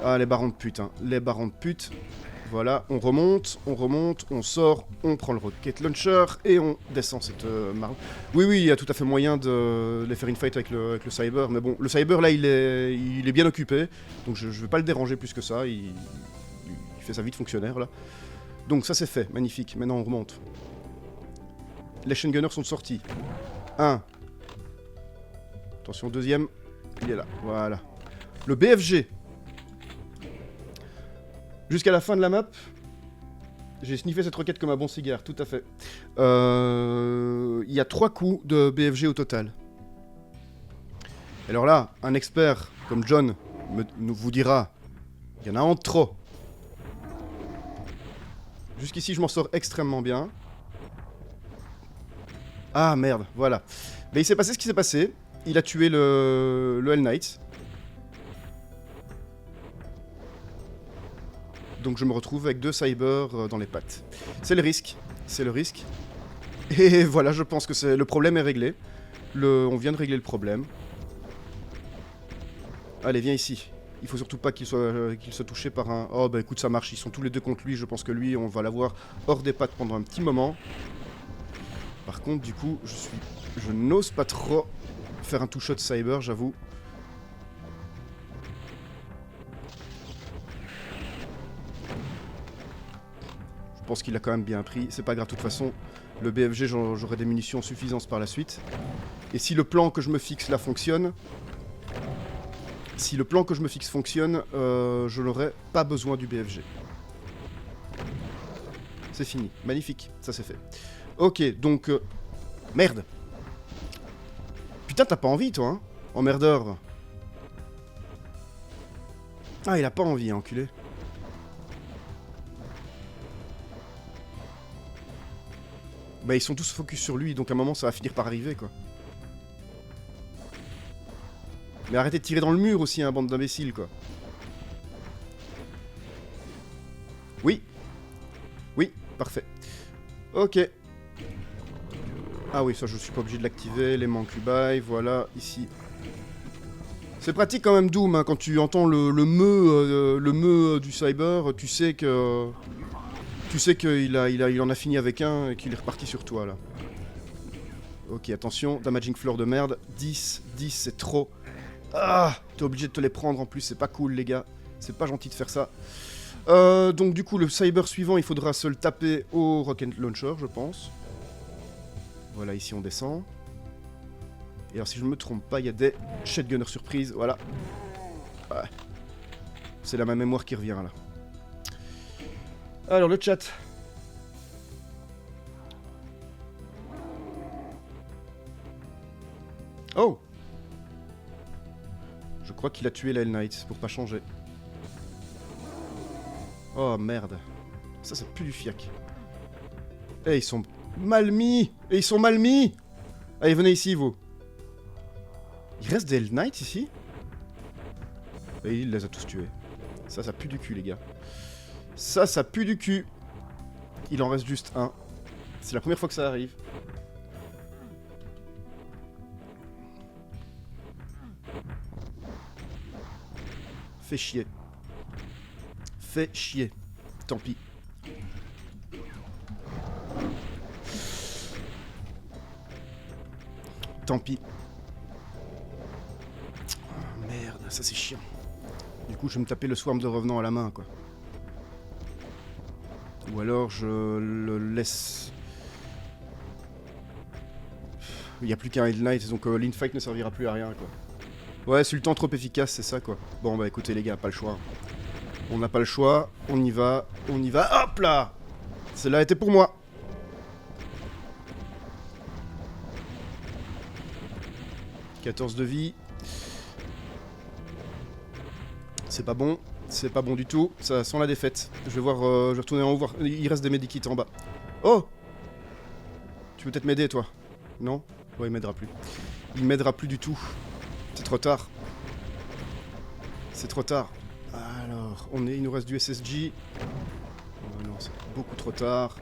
Ah, les barons de pute, hein. Les barons de pute. Voilà, on remonte, on sort, on prend le rocket launcher et on descend cette marne. Oui, oui, il y a tout à fait moyen de les faire une fight avec le cyber, mais bon, le cyber là il est bien occupé, donc je vais pas le déranger plus que ça, il fait sa vie de fonctionnaire là. Donc ça c'est fait, magnifique, maintenant on remonte. Les chain gunners sont sortis. Un. Attention, deuxième, il est là, voilà. Le BFG. Jusqu'à la fin de la map, j'ai sniffé cette roquette comme un bon cigare, tout à fait. Il y a 3 coups de BFG au total. Alors là, un expert comme John vous dira, il y en a en trop. Jusqu'ici, je m'en sors extrêmement bien. Ah merde, voilà. Mais il s'est passé ce qui s'est passé. Il a tué le Hell Knight. Donc je me retrouve avec 2 cyber dans les pattes. C'est le risque, c'est le risque. Et voilà, je pense que le problème est réglé. On vient de régler le problème. Allez, viens ici. Il faut surtout pas qu'il soit touché par un... Oh bah écoute, ça marche, ils sont tous les deux contre lui. Je pense que lui, on va l'avoir hors des pattes pendant un petit moment. Par contre, du coup, je n'ose pas trop faire un two-shot cyber, j'avoue. Je pense qu'il a quand même bien pris, c'est pas grave, de toute façon, le BFG, j'aurai des munitions suffisantes par la suite. Et si le plan que je me fixe là fonctionne, je n'aurai pas besoin du BFG. C'est fini, magnifique, ça c'est fait. Ok, donc... merde. Putain, t'as pas envie, toi, hein, emmerdeur. Ah, il a pas envie, enculé. Bah ils sont tous focus sur lui, donc à un moment ça va finir par arriver quoi. Mais arrêtez de tirer dans le mur aussi, hein, bande d'imbéciles quoi. Oui. Oui, parfait. Ok. Ah oui, ça je suis pas obligé de l'activer, les mancubai, voilà, ici. C'est pratique quand même Doom, hein, quand tu entends le meu du cyber, tu sais que... Tu sais qu'il en a fini avec un et qu'il est reparti sur toi, là. Ok, attention, damaging floor de merde. 10, c'est trop. Ah, t'es obligé de te les prendre en plus, c'est pas cool, les gars. C'est pas gentil de faire ça. Donc, du coup, le cyber suivant, il faudra se le taper au rocket launcher, je pense. Voilà, ici, on descend. Et alors, si je me trompe pas, il y a des shotgunners surprise, voilà. Ouais. C'est la même mémoire qui revient, là. Alors, le chat. Oh! Je crois qu'il a tué la Hell Knight, pour pas changer. Oh, merde. Ça pue du fiac. Eh, ils sont mal mis! Et ils sont mal mis! Allez, venez ici, vous. Il reste des Hell Knights, ici? Et il les a tous tués. Ça pue du cul, les gars. Ça pue du cul. Il en reste juste un. C'est la première fois que ça arrive. Fais chier. Fais chier. Tant pis. Tant pis. Oh, merde, ça c'est chiant. Du coup, je vais me taper le swarm de revenant à la main, quoi. Ou alors, je le laisse... Il n'y a plus qu'un Heal Knight, donc l'infight ne servira plus à rien, quoi. Ouais, Sultan trop efficace, c'est ça, quoi. Bon, bah écoutez, les gars, pas le choix. On n'a pas le choix, on y va, on y va. Hop là! Celle-là était pour moi. « 14 de vie. C'est pas bon. C'est pas bon du tout. Ça sent la défaite. Je vais voir... je vais retourner en haut voir... Il reste des medikits en bas. Oh! Tu peux peut-être m'aider, toi? Non? Ouais, il m'aidera plus. Il m'aidera plus du tout. C'est trop tard. C'est trop tard. Alors, il nous reste du SSG. Oh non, c'est beaucoup trop tard.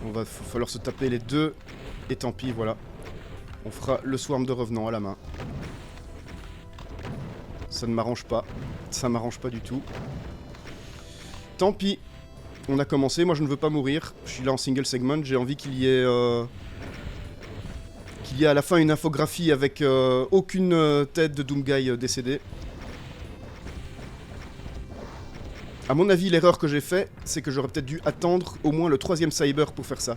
On va falloir se taper les deux. Et tant pis, voilà. On fera le swarm de revenant à la main. Ça ne m'arrange pas. Ça m'arrange pas du tout. Tant pis. On a commencé. Moi, je ne veux pas mourir. Je suis là en single segment. J'ai envie qu'il y ait... qu'il y ait à la fin une infographie avec aucune tête de Doomguy décédée. À mon avis, l'erreur que j'ai fait, c'est que j'aurais peut-être dû attendre au moins le 3ème cyber pour faire ça.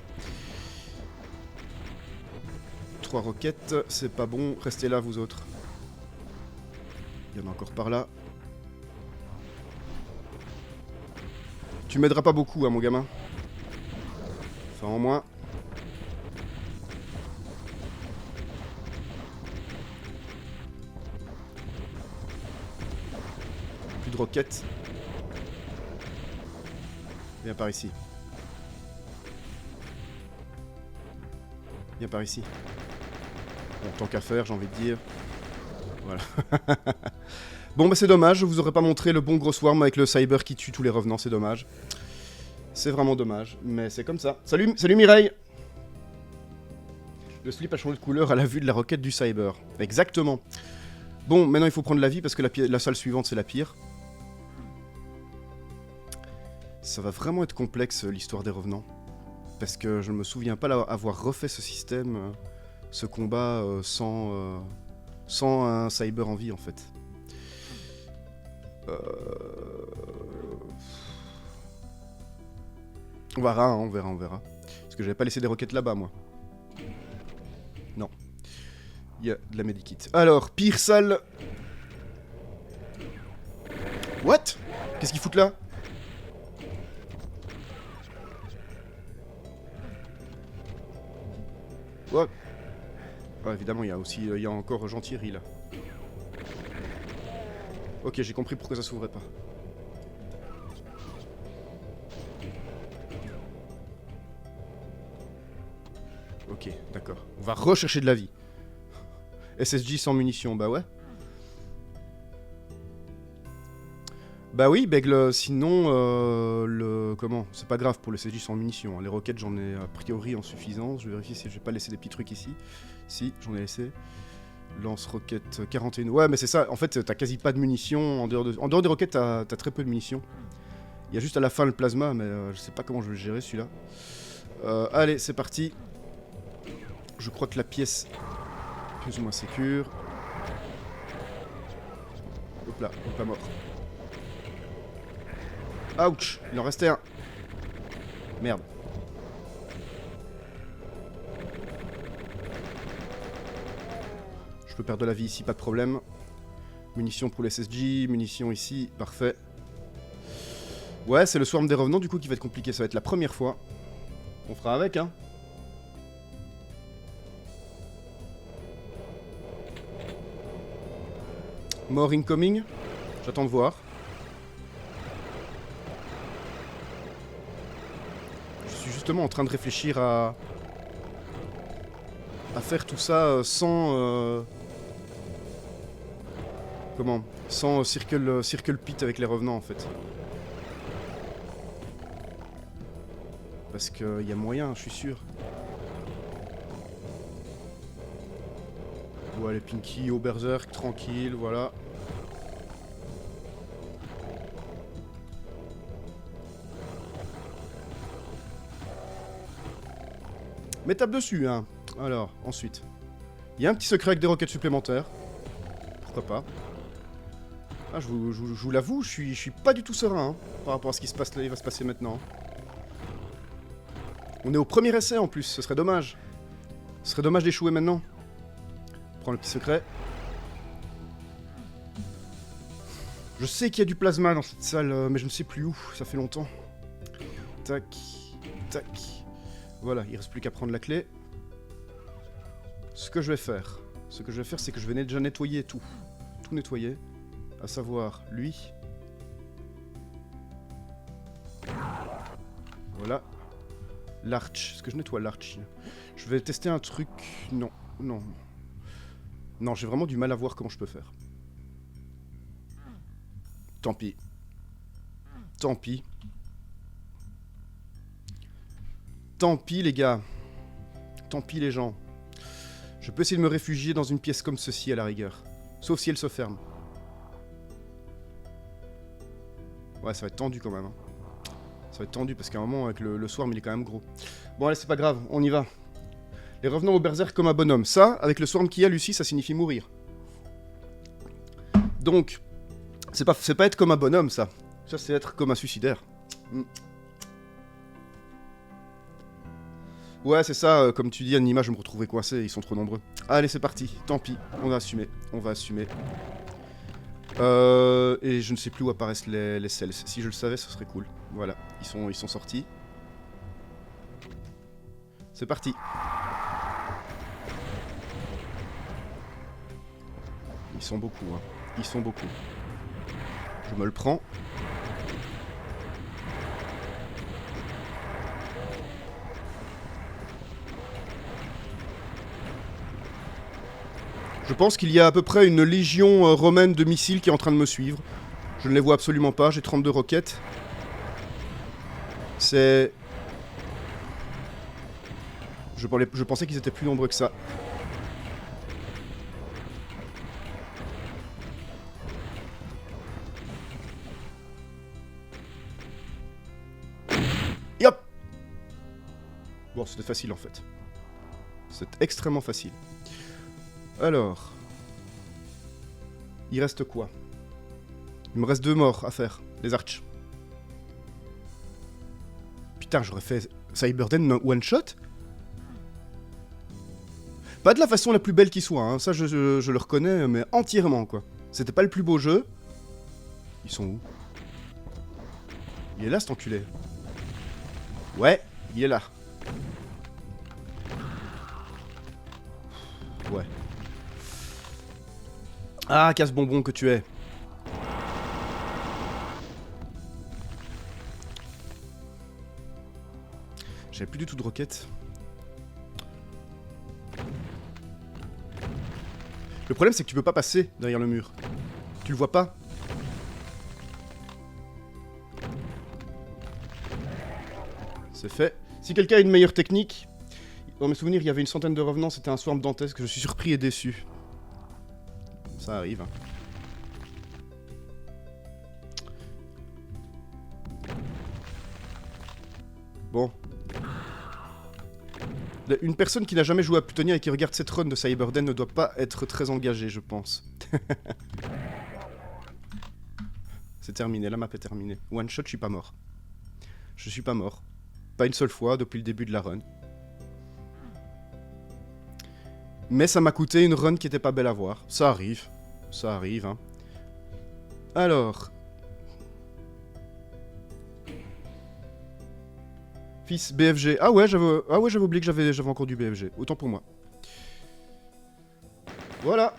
3 roquettes, c'est pas bon. Restez là, vous autres. Il y en a encore par là. Tu m'aideras pas beaucoup, hein, mon gamin. Enfin, en moins. Plus de roquettes. Viens par ici. Viens par ici. Bon, tant qu'à faire, j'ai envie de dire. Voilà. Bon, bah c'est dommage, je vous aurais pas montré le bon gros swarm avec le cyber qui tue tous les revenants, c'est dommage. C'est vraiment dommage, mais c'est comme ça. Salut, salut Mireille. Le slip a changé de couleur à la vue de la roquette du cyber. Exactement. Bon, maintenant il faut prendre la vie parce que la salle suivante c'est la pire. Ça va vraiment être complexe l'histoire des revenants. Parce que je ne me souviens pas avoir refait ce système, ce combat sans un cyber en vie en fait. On verra, hein, on verra. Parce que j'avais pas laissé des roquettes là-bas moi. Non. Il y a de la medikit. Alors, pire salle. What? Qu'est-ce qu'ils foutent là? What? Ah, évidemment, il y a encore Jean-Thierry là. Ok, j'ai compris pourquoi ça s'ouvrait pas. Ok, d'accord. On va rechercher de la vie. SSG sans munitions, bah ouais. Bah oui, Bègle, sinon, comment? C'est pas grave pour le SSG sans munitions. Hein. Les roquettes, j'en ai a priori en suffisance. Je vais vérifier si j'ai pas laissé des petits trucs ici. Si, j'en ai laissé. Lance-roquette 41. Ouais, mais c'est ça. En fait, t'as quasi pas de munitions. En dehors des roquettes, t'as très peu de munitions. Il y a juste à la fin le plasma, mais je sais pas comment je vais le gérer celui-là. Allez, c'est parti. Je crois que la pièce est plus ou moins sécure. Hop là, on est pas mort. Ouch, il en restait un. Merde. Je peux perdre de la vie ici, pas de problème. Munitions pour les SSG, munitions ici, parfait. Ouais, c'est le swarm des revenants du coup qui va être compliqué, ça va être la première fois. On fera avec, hein. Mort incoming. J'attends de voir. Je suis justement en train de réfléchir à faire tout ça sans Comment? Sans circle pit avec les revenants en fait. Parce qu'il y a moyen, je suis sûr. Ouais, les Pinky au berserk, tranquille, voilà. Mais tape dessus, hein. Alors, ensuite. Il y a un petit secret avec des roquettes supplémentaires. Pourquoi pas. Ah, je vous l'avoue, je suis pas du tout serein hein, par rapport à ce qui se passe là, il va se passer maintenant. On est au premier essai en plus, ce serait dommage. Ce serait dommage d'échouer maintenant. Prends le petit secret. Je sais qu'il y a du plasma dans cette salle, mais je ne sais plus où, ça fait longtemps. Tac, tac. Voilà, il reste plus qu'à prendre la clé. Ce que je vais faire, c'est que je vais déjà nettoyer tout. Tout nettoyer. À savoir, lui. Voilà. L'arch. Est-ce que je nettoie l'arch? Je vais tester un truc... Non, non. Non, j'ai vraiment du mal à voir comment je peux faire. Tant pis. Tant pis. Tant pis, les gars. Tant pis, les gens. Je peux essayer de me réfugier dans une pièce comme ceci, à la rigueur. Sauf si elle se ferme. Ouais, ça va être tendu quand même. Hein. Ça va être tendu parce qu'à un moment, avec le swarm, il est quand même gros. Bon, allez, c'est pas grave, on y va. Les revenants au berserk comme un bonhomme. Ça, avec le swarm qu'il y a, Lucie, ça signifie mourir. Donc, c'est pas être comme un bonhomme, ça. Ça, c'est être comme un suicidaire. Ouais, c'est ça, comme tu dis, Anima, je me retrouvais coincé, ils sont trop nombreux. Allez, c'est parti, tant pis, on va assumer, on va assumer. Et je ne sais plus où apparaissent les cells. Si je le savais, ce serait cool. Voilà, ils sont sortis. C'est parti. Ils sont beaucoup, hein. Ils sont beaucoup. Je me le prends. Je pense qu'il y a à peu près une légion romaine de missiles qui est en train de me suivre. Je ne les vois absolument pas, j'ai 32 roquettes. C'est... Je pensais qu'ils étaient plus nombreux que ça. Yop! Bon, c'était facile en fait. C'est extrêmement facile. Alors... Il reste quoi? Il me reste 2 morts à faire. Les archs. Putain, j'aurais fait Cyberden one shot? Pas de la façon la plus belle qui soit, hein. Ça je le reconnais, mais entièrement quoi. C'était pas le plus beau jeu. Ils sont où? Il est là cet enculé. Ouais, il est là. Ouais. Ah, casse-bonbon que tu es. J'avais plus du tout de roquettes. Le problème c'est que tu peux pas passer derrière le mur. Tu le vois pas. C'est fait. Si quelqu'un a une meilleure technique... Dans mes souvenirs, il y avait une centaine de revenants, c'était un swarm dantesque, je suis surpris et déçu. Ça arrive. Hein. Bon. Une personne qui n'a jamais joué à Plutonia et qui regarde cette run de Cyberden ne doit pas être très engagée, je pense. C'est terminé, la map est terminée. One shot, je suis pas mort. Je suis pas mort. Pas une seule fois depuis le début de la run. Mais ça m'a coûté une run qui était pas belle à voir. Ça arrive. Ça arrive, hein. Alors... Fils BFG. Ah ouais, j'avais oublié que j'avais encore du BFG. Autant pour moi. Voilà.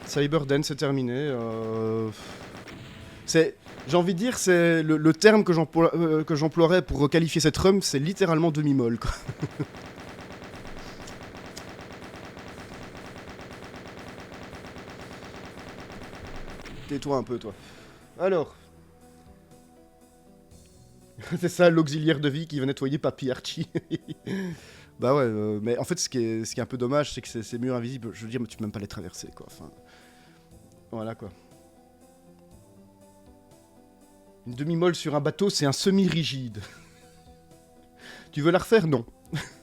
Cyberden, c'est terminé. J'ai envie de dire, c'est le terme que j'emploierais pour qualifier cette run, c'est littéralement demi-molle, quoi. Tais-toi un peu, toi. Alors. C'est ça, l'auxiliaire de vie qui va nettoyer Papy Archie. Bah ouais, mais en fait, ce qui est un peu dommage, c'est que ces murs invisibles, je veux dire, mais tu peux même pas les traverser, quoi. Enfin, voilà, quoi. Une demi-molle sur un bateau, c'est un semi-rigide. Tu veux la refaire? Non.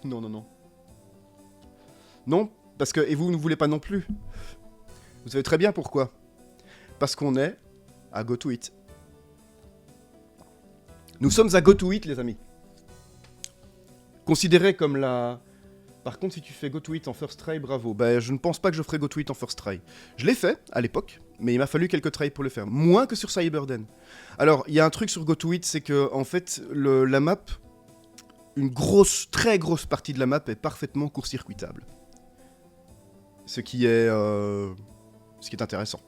Non, non, non. Non, parce que... Et vous ne voulez pas non plus. Vous savez très bien pourquoi. Parce qu'on est à GoToIt. Nous sommes à GoToIt, les amis. Considéré comme la... Par contre, si tu fais GoToIt en first try, bravo. Ben, je ne pense pas que je ferai GoToIt en first try. Je l'ai fait, à l'époque, mais il m'a fallu quelques tries pour le faire. Moins que sur Cyberden. Alors, il y a un truc sur GoToIt, c'est que, en fait, la map... Une grosse, très grosse partie de la map est parfaitement court-circuitable. Ce qui est intéressant.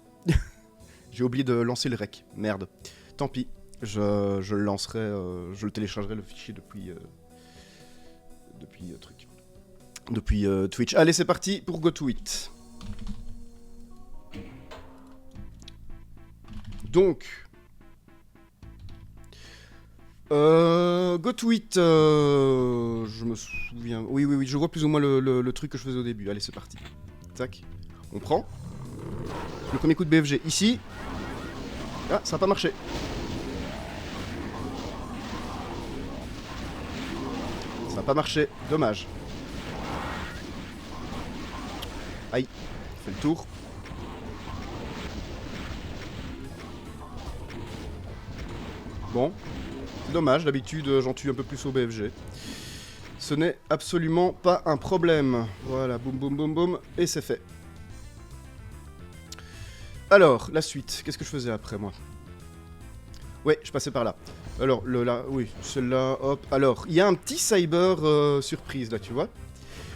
J'ai oublié de lancer le rec. Merde. Tant pis. Je le lancerai, je le téléchargerai le fichier depuis Twitch. Allez, c'est parti pour GoToIt. Donc, GoToIt, je me souviens. Oui, je vois plus ou moins le truc que je faisais au début. Allez, c'est parti. Tac. On prend. Le premier coup de BFG ici. Ah, ça n'a pas marché. Ça n'a pas marché. Dommage. Aïe. On fait le tour. Bon. C'est dommage, d'habitude j'en tue un peu plus au BFG. Ce n'est absolument pas un problème. Voilà, boum boum boum boum, et c'est fait. Alors, la suite, qu'est-ce que je faisais après moi? Ouais, je passais par là. Alors, oui, celle-là, hop. Alors, il y a un petit cyber surprise là, tu vois.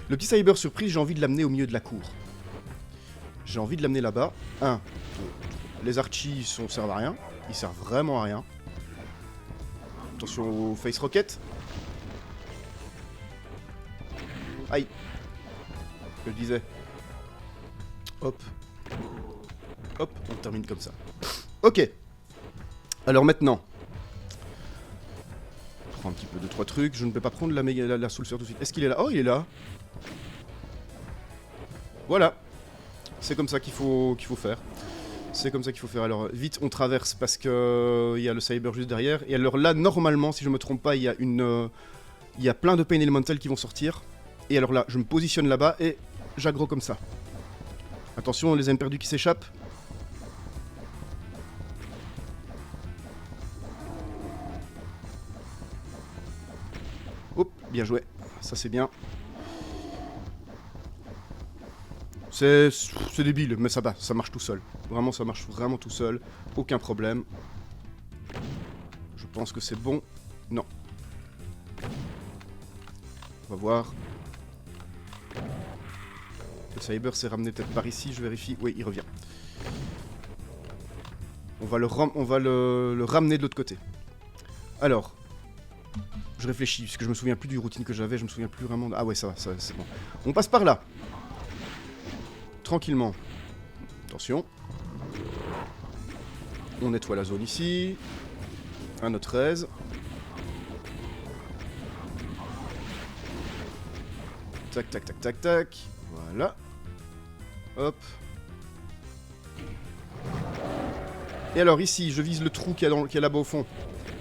Le petit cyber surprise, j'ai envie de l'amener au milieu de la cour. J'ai envie de l'amener là-bas. Les Archies servent à rien. Ils servent vraiment à rien. Attention au face rocket. Aïe. Je le disais. Hop. Hop, on termine comme ça. Ok. Alors maintenant. Je prends un petit peu de 3 trucs. Je ne peux pas prendre la soul sur tout de suite. Est-ce qu'il est là? Oh, il est là. Voilà. C'est comme ça qu'il faut faire. C'est comme ça qu'il faut faire. Alors, vite, on traverse parce que y a le cyber juste derrière. Et alors là, normalement, si je me trompe pas, il y a plein de Pain Elemental qui vont sortir. Et alors là, je me positionne là-bas et j'aggro comme ça. Attention, les âmes perdues qui s'échappent. Hop, bien joué. Ça, c'est bien. C'est débile, mais ça va, ça marche tout seul. Vraiment, ça marche vraiment tout seul. Aucun problème. Je pense que c'est bon. Non. On va voir. Le cyber s'est ramené peut-être par ici, je vérifie. Oui, il revient. On va le ramener de l'autre côté. Alors. Je réfléchis, parce que je me souviens plus du routine que j'avais, je me souviens plus vraiment de... Ah ouais, ça va, c'est bon. On passe par là. Tranquillement. Attention. On nettoie la zone ici. Un autre aise. Tac, tac, tac, tac, tac. Voilà. Hop. Et alors ici, je vise le trou qu'il y a là-bas au fond.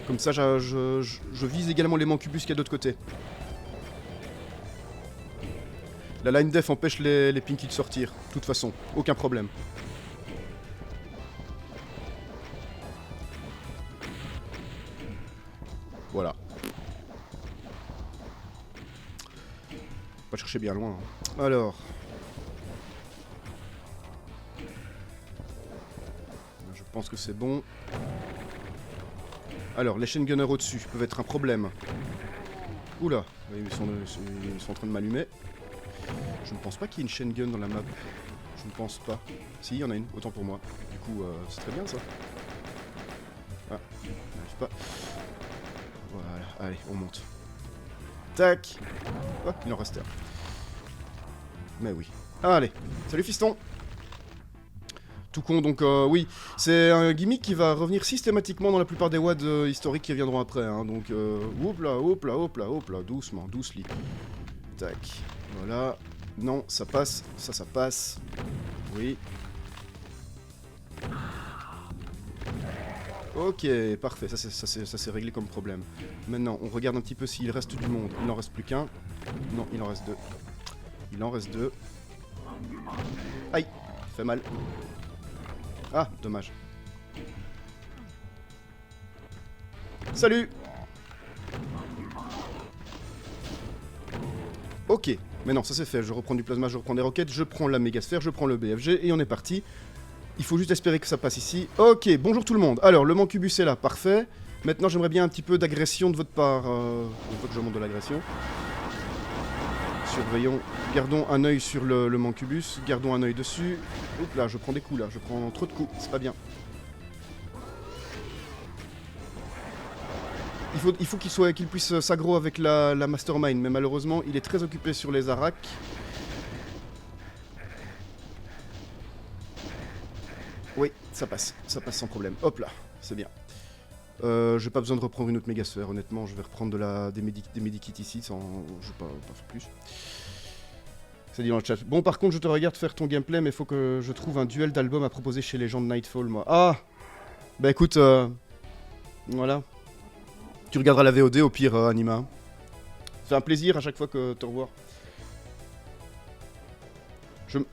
Comme ça, je vise également les mancubus qu'il y a de l'autre côté. La line def empêche les pinkies de sortir. De toute façon, aucun problème. Voilà. Pas chercher bien loin. Alors. Je pense que c'est bon. Alors, les chain gunners au-dessus peuvent être un problème. Oula, ils sont en train de m'allumer. Je ne pense pas qu'il y ait une chain gun dans la map. Je ne pense pas. Si, il y en a une, autant pour moi. Du coup, c'est très bien ça. Ah, on n'arrive pas. Voilà, allez, on monte. Tac. Oh, il en reste un. Mais oui. Allez, salut fiston. Tout con, donc oui, c'est un gimmick qui va revenir systématiquement dans la plupart des WAD historiques qui viendront après, hein, donc hop là, hop là, hop là, hop là, doucement, doucely. Tac, voilà, non, ça passe, ça passe, oui. Ok, parfait, ça c'est réglé comme problème. Maintenant, on regarde un petit peu s'il reste du monde, il n'en reste plus qu'un, non, il en reste deux. Il en reste deux. Aïe, fait mal. Ah, dommage. Salut. Ok, mais non, ça c'est fait. Je reprends du plasma, je reprends des roquettes, je prends la mégasphère, je prends le BFG et on est parti. Il faut juste espérer que ça passe ici. Ok, bonjour tout le monde. Alors, le Mancubus est là, parfait. Maintenant, j'aimerais bien un petit peu d'agression de votre part. Il faut que je monte de l'agression. Surveillons, gardons un œil sur le Mancubus, gardons un œil dessus. Oups là, je prends des coups là, je prends trop de coups, c'est pas bien. Il faut qu'il puisse s'aggro avec la Mastermind, mais malheureusement, il est très occupé sur les Arak. Oui, ça passe sans problème. Hop là, c'est bien. J'ai pas besoin de reprendre une autre mégasphère, honnêtement, je vais reprendre des medikits ici, je vais pas faire plus. C'est dit dans le chat. Bon, par contre, je te regarde faire ton gameplay, mais faut que je trouve un duel d'album à proposer chez les gens de Nightfall, moi. Ah. Bah écoute, voilà. Tu regarderas la VOD au pire, Anima. C'est un plaisir à chaque fois que te revoir.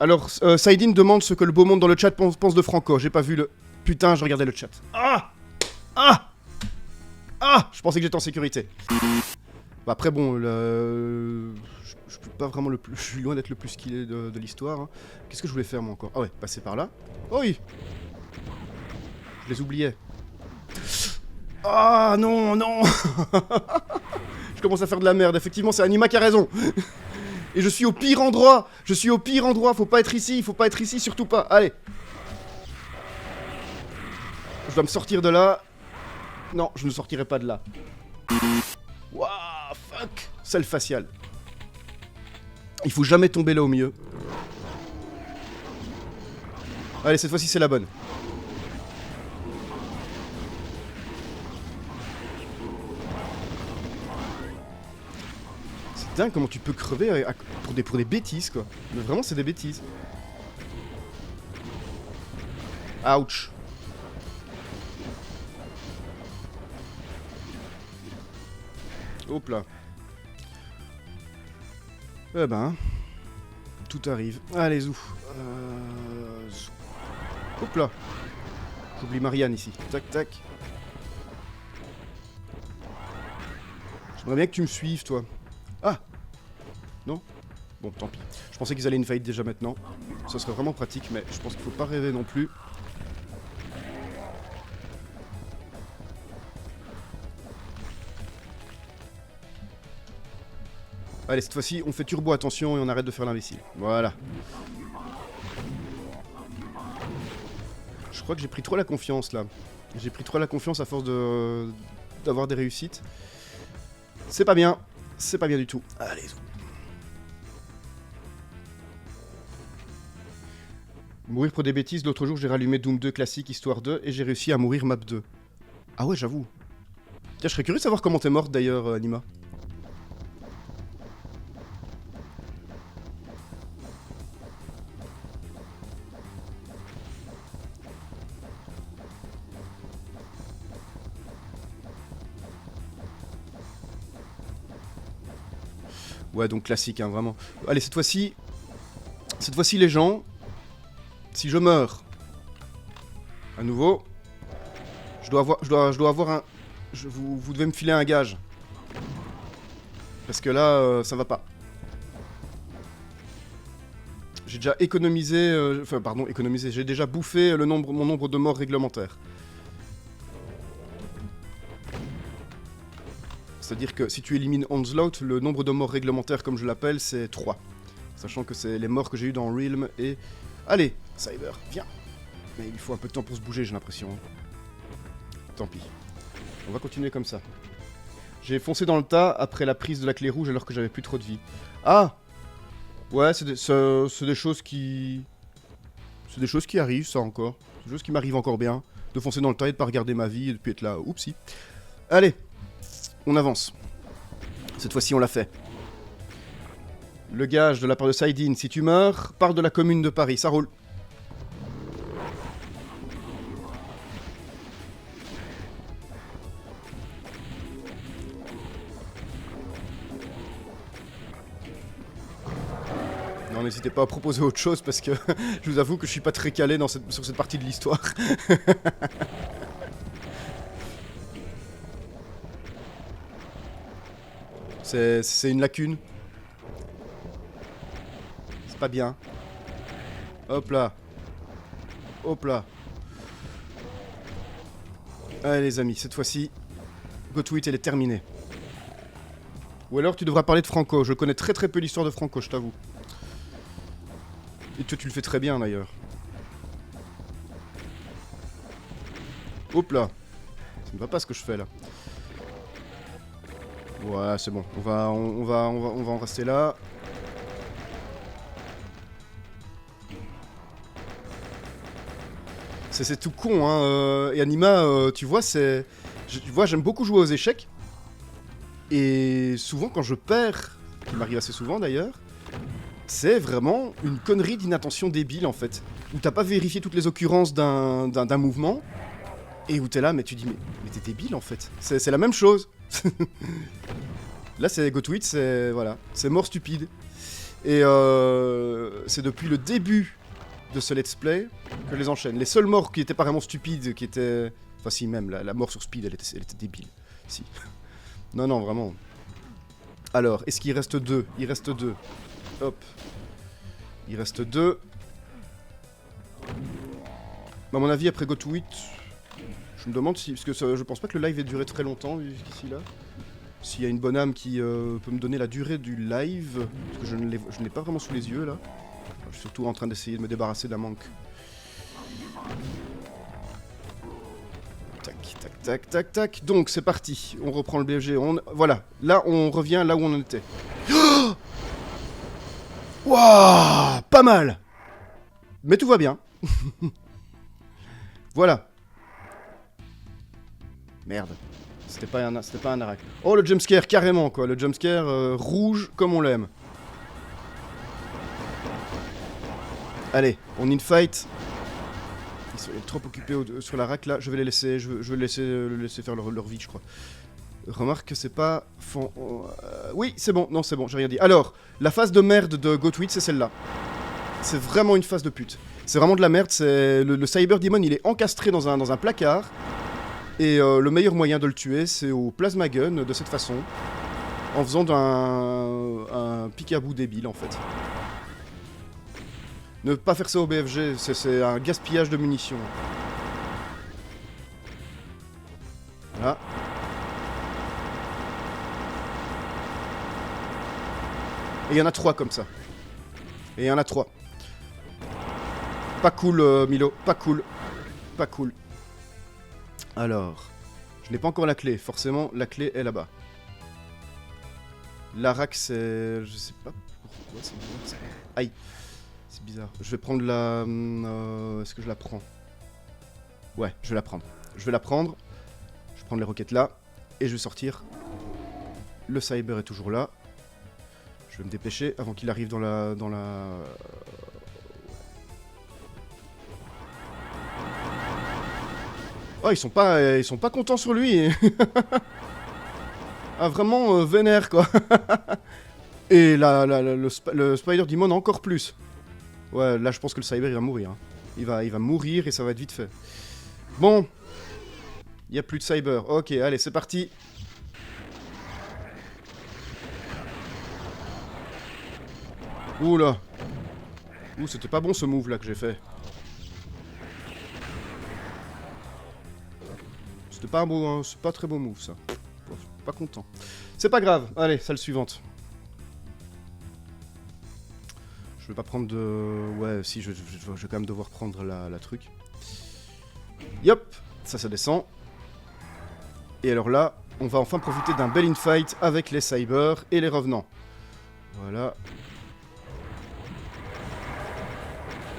Alors, Saïdine demande ce que le beau monde dans le chat pense de Franco. J'ai pas vu le... Putain, je regardais le chat. Ah. Ah. Ah. Je pensais que j'étais en sécurité. Bah après, bon, je suis pas vraiment je suis loin d'être le plus skillé de l'histoire. Hein. Qu'est-ce que je voulais faire, moi, encore? Ah ouais, passer par là. Oh oui. Je les oubliais. Ah non, non. Je commence à faire de la merde. Effectivement, c'est Anima qui a raison. Et je suis au pire endroit. Je suis au pire endroit. Faut pas être ici. Faut pas être ici. Surtout pas. Allez. Je dois me sortir de là. Non, je ne sortirai pas de là. Waouh, fuck. Self facial. Il faut jamais tomber là au milieu. Allez, cette fois-ci, c'est la bonne. C'est dingue comment tu peux crever pour des bêtises, quoi. Mais vraiment, c'est des bêtises. Ouch. Hop là. Eh ben... Tout arrive. Allez, zou. Hop là. J'oublie Marianne ici. Tac, tac. J'aimerais bien que tu me suives, toi. Ah. Non? Bon, tant pis. Je pensais qu'ils allaient une fight déjà maintenant. Ça serait vraiment pratique, mais je pense qu'il faut pas rêver non plus. Allez, cette fois-ci, on fait turbo attention et on arrête de faire l'imbécile. Voilà. Je crois que j'ai pris trop la confiance, là. J'ai pris trop la confiance à force d'avoir des réussites. C'est pas bien. C'est pas bien du tout. Allez. Mourir pour des bêtises. L'autre jour, j'ai rallumé Doom 2 classique, Histoire 2, et j'ai réussi à mourir map 2. Ah ouais, j'avoue. Tiens, je serais curieux de savoir comment t'es morte, d'ailleurs, Anima. Ouais, donc classique, hein, vraiment. Allez, cette fois-ci, les gens, si je meurs, à nouveau, je dois avoir un... Vous devez me filer un gage. Parce que là, ça va pas. J'ai déjà économisé... Enfin, pardon, économisé. J'ai déjà bouffé mon nombre de morts réglementaires. C'est-à-dire que si tu élimines Onslaught, le nombre de morts réglementaires, comme je l'appelle, c'est 3. Sachant que c'est les morts que j'ai eu dans Realm et... Allez, Cyber, viens. Mais il faut un peu de temps pour se bouger, j'ai l'impression. Tant pis. On va continuer comme ça. J'ai foncé dans le tas après la prise de la clé rouge alors que j'avais plus trop de vie. Ah! Ouais, c'est des choses qui... C'est des choses qui arrivent, ça encore. C'est des choses qui m'arrivent encore bien. De foncer dans le tas et de pas regarder ma vie et de puis être là. Oupsie. Allez, on avance. Cette fois-ci, on l'a fait. Le gage de la part de Saïdine, si tu meurs, pars de la commune de Paris, ça roule. Non, n'hésitez pas à proposer autre chose parce que je vous avoue que je suis pas très calé sur cette partie de l'histoire. C'est une lacune. C'est pas bien. Hop là. Hop là. Allez les amis, cette fois-ci, GoToIt elle est terminée. Ou alors tu devras parler de Franco. Je connais très peu l'histoire de Franco, je t'avoue. Et tu le fais très bien d'ailleurs. Hop là. Ça ne va pas ce que je fais là. Ouais, c'est bon. On va en rester là. C'est tout con, hein. Et Anima, tu vois, j'aime beaucoup jouer aux échecs. Et souvent, quand je perds, qui m'arrive assez souvent d'ailleurs, c'est vraiment une connerie d'inattention débile en fait. Où t'as pas vérifié toutes les occurrences d'un mouvement. Et où t'es là, mais tu dis, mais t'es débile en fait. C'est la même chose. Là, c'est GoToIt, voilà, c'est mort stupide. Et c'est depuis le début de ce let's play que je les enchaîne. Les seules morts qui étaient pas vraiment stupides, qui étaient... Enfin si, même, la mort sur Speed, elle était débile. Si. Non, vraiment. Alors, est-ce qu'il reste 2? Il reste 2. Hop. Il reste 2. À mon avis, après GoToIt, je me demande si... Parce que je pense pas que le live ait duré très longtemps, jusqu'ici là. S'il y a une bonne âme qui peut me donner la durée du live, parce que je ne l'ai pas vraiment sous les yeux là. Je suis surtout en train d'essayer de me débarrasser d'un manque. Tac. Donc c'est parti, on reprend le BFG. Voilà, là on revient là où on en était. Waouh, pas mal. Mais tout va bien. Voilà. Merde. C'était pas un Arak. Oh, le jumpscare, carrément, quoi. Le jumpscare rouge comme on l'aime. Allez, on infight. Ils sont trop occupés sur l'Arak, là. Je vais les laisser, je vais laisser faire leur vie, je crois. Remarque que c'est pas... oui, c'est bon. Non, c'est bon, j'ai rien dit. Alors, la phase de merde de GoToIt, c'est celle-là. C'est vraiment une phase de pute. C'est vraiment de la merde. Le Cyber Demon, il est encastré dans un placard. Et le meilleur moyen de le tuer, c'est au plasma gun, de cette façon. En faisant un pic-à-bout débile, en fait. Ne pas faire ça au BFG, c'est un gaspillage de munitions. Voilà. Et il y en a 3 comme ça. Et il y en a 3. Pas cool, Milo. Pas cool. Pas cool. Alors, je n'ai pas encore la clé. Forcément, la clé est là-bas. L'Arak, c'est... Je sais pas pourquoi c'est bizarre. Aïe. C'est bizarre. Je vais prendre la... Est-ce que je la prends? Ouais, je vais la prendre. Je vais la prendre. Je vais prendre les roquettes là. Et je vais sortir. Le cyber est toujours là. Je vais me dépêcher avant qu'il arrive dans la... Oh, ils sont pas contents sur lui. Ah, vraiment vénère, quoi. Et le Spider Demon encore plus. Ouais, là, je pense que le Cyber, il va mourir. Hein. Il va mourir et ça va être vite fait. Bon. Il n'y a plus de Cyber. Ok, allez, c'est parti. Oula. Ouh, c'était pas bon ce move là que j'ai fait. C'était pas un beau, hein, c'est pas très beau move ça. Pas content. C'est pas grave. Allez, salle suivante. Je vais pas prendre de... Ouais, si, je vais quand même devoir prendre la truc. Yop, ça descend. Et alors là, on va enfin profiter d'un bel infight avec les Cyber et les Revenants. Voilà.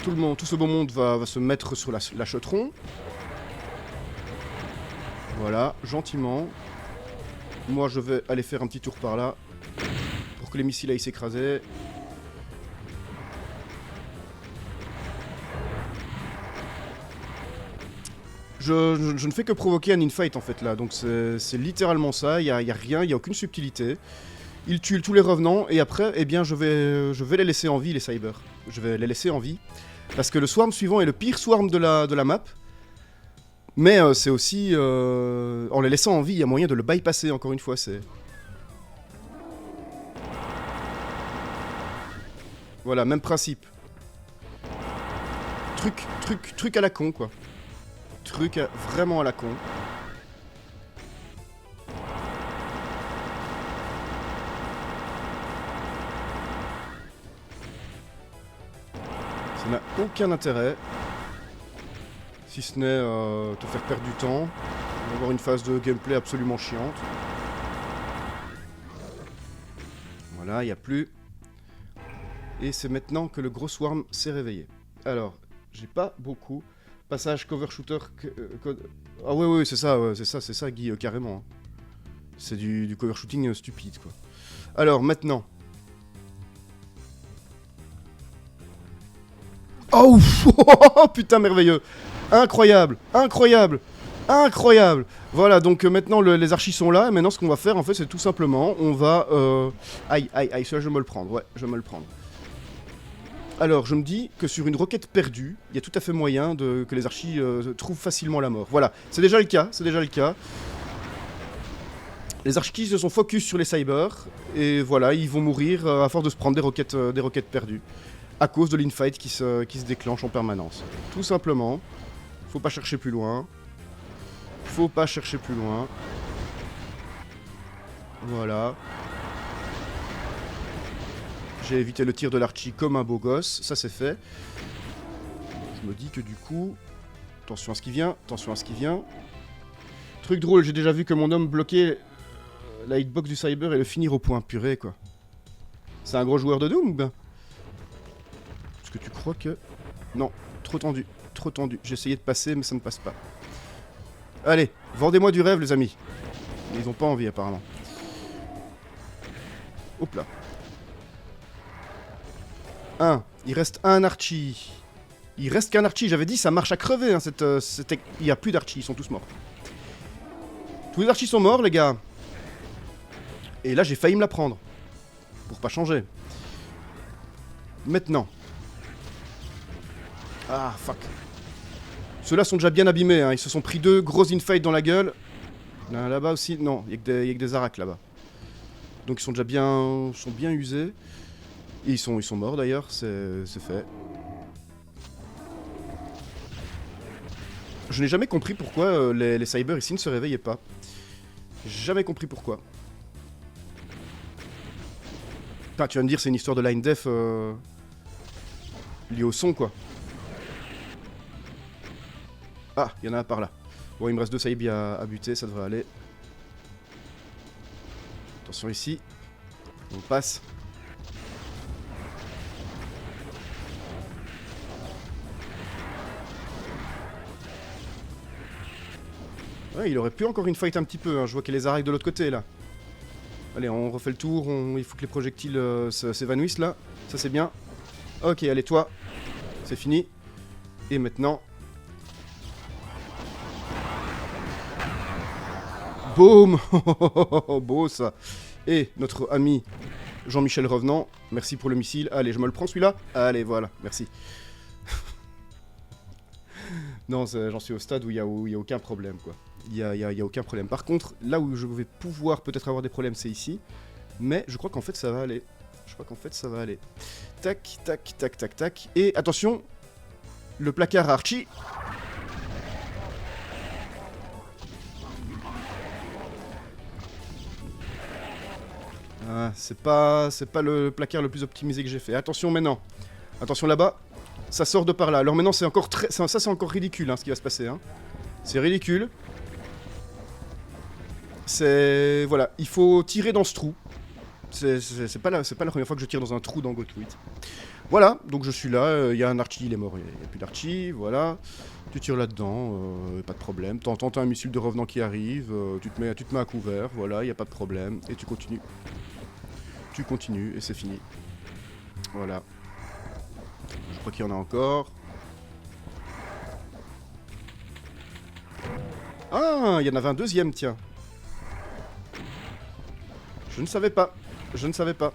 tout ce beau monde va se mettre sur la chautron. Voilà, gentiment. Moi, je vais aller faire un petit tour par là. Pour que les missiles aillent s'écraser. Je ne fais que provoquer un infight en fait là, donc c'est littéralement ça, il y a rien, il n'y a aucune subtilité. Ils tuent tous les revenants et après, eh bien je vais les laisser en vie les Cybers. Je vais les laisser en vie. Parce que le swarm suivant est le pire swarm de la map. Mais c'est aussi... en les laissant en vie, il y a moyen de le bypasser encore une fois, c'est... Voilà, même principe. Truc à la con quoi. Vraiment à la con. Ça n'a aucun intérêt. Si ce n'est te faire perdre du temps. On va avoir une phase de gameplay absolument chiante. Voilà, il n'y a plus. Et c'est maintenant que le gros swarm s'est réveillé. Alors, j'ai pas beaucoup. Passage cover shooter... Ah ouais, c'est ça, Guy, carrément. C'est du cover shooting stupide, quoi. Alors, maintenant... Oh, putain, merveilleux. Incroyable. Voilà, donc maintenant, les archis sont là. Et maintenant, ce qu'on va faire, en fait, c'est tout simplement... On va... Aïe, celui-là, je vais me le prendre. Ouais, je vais me le prendre. Alors, je me dis que sur une requête perdue, il y a tout à fait moyen que les archis trouvent facilement la mort. Voilà, c'est déjà le cas, Les archis se sont focus sur les Cybers, et voilà, ils vont mourir à force de se prendre des requêtes perdues. À cause de l'infight qui se déclenche en permanence. Tout simplement, faut pas chercher plus loin. Voilà. J'ai évité le tir de l'archi comme un beau gosse, ça c'est fait. Je me dis que du coup... Attention à ce qui vient. Truc drôle, j'ai déjà vu que mon homme bloquait la hitbox du Cyber et le finir au point. Purée quoi. C'est un gros joueur de Doom ou bien? Est-ce que tu crois que... Non, trop tendu. J'ai essayé de passer mais ça ne passe pas. Allez, vendez-moi du rêve les amis. Ils ont pas envie apparemment. Hop là. Il reste un Archie. Il reste qu'un Archie, j'avais dit ça marche à crever hein, il n'y a plus d'Archie, ils sont tous morts. Tous les Archis sont morts les gars. Et là j'ai failli me la prendre. Pour pas changer. Maintenant. Ah fuck. Ceux-là sont déjà bien abîmés, hein. Ils se sont pris 2 grosses infights dans la gueule. Là-bas aussi, non, il y a que des Aracs là-bas. Donc ils sont déjà bien usés. Et ils sont morts d'ailleurs, c'est fait. Je n'ai jamais compris pourquoi les Cybers ici ne se réveillaient pas. Jamais compris pourquoi. Putain, tu vas me dire c'est une histoire de line def liée au son quoi. Ah, il y en a un par là. Bon, il me reste 2 Cybi à buter, ça devrait aller. Attention ici. On passe. Ouais, il aurait pu encore une fight un petit peu, hein. Je vois qu'il y a les Aracs de l'autre côté là. Allez, on refait le tour, il faut que les projectiles s'évanouissent là. Ça c'est bien. Ok, allez toi. C'est fini. Et maintenant... Boum. Beau ça. Et notre ami Jean-Michel Revenant, merci pour le missile. Allez, je me le prends celui-là. Allez, voilà, merci. Non, j'en suis au stade où il y a aucun problème, quoi. Il y a aucun problème. Par contre, là où je vais pouvoir peut-être avoir des problèmes, c'est ici. Mais je crois qu'en fait, ça va aller. Tac, tac, tac, tac, tac. Et attention, le placard Archie. Ah, c'est pas le placard le plus optimisé que j'ai fait. Attention maintenant. Attention là-bas. Ça sort de par là. Alors maintenant, c'est encore très... Ça, c'est encore ridicule, hein, ce qui va se passer. Hein. C'est ridicule. C'est... Voilà. Il faut tirer dans ce trou. C'est pas la première fois que je tire dans un trou dans Gotwood. Voilà, donc je suis là, il y a un Archie, il est mort, il n'y a plus d'Archie, voilà. Tu tires là-dedans, pas de problème. T'entends un missile de revenant qui arrive, tu te mets à couvert, voilà, il n'y a pas de problème. Et tu continues. Tu continues, et c'est fini. Voilà. Je crois qu'il y en a encore. Ah, il y en avait un deuxième, tiens. Je ne savais pas. Je ne savais pas.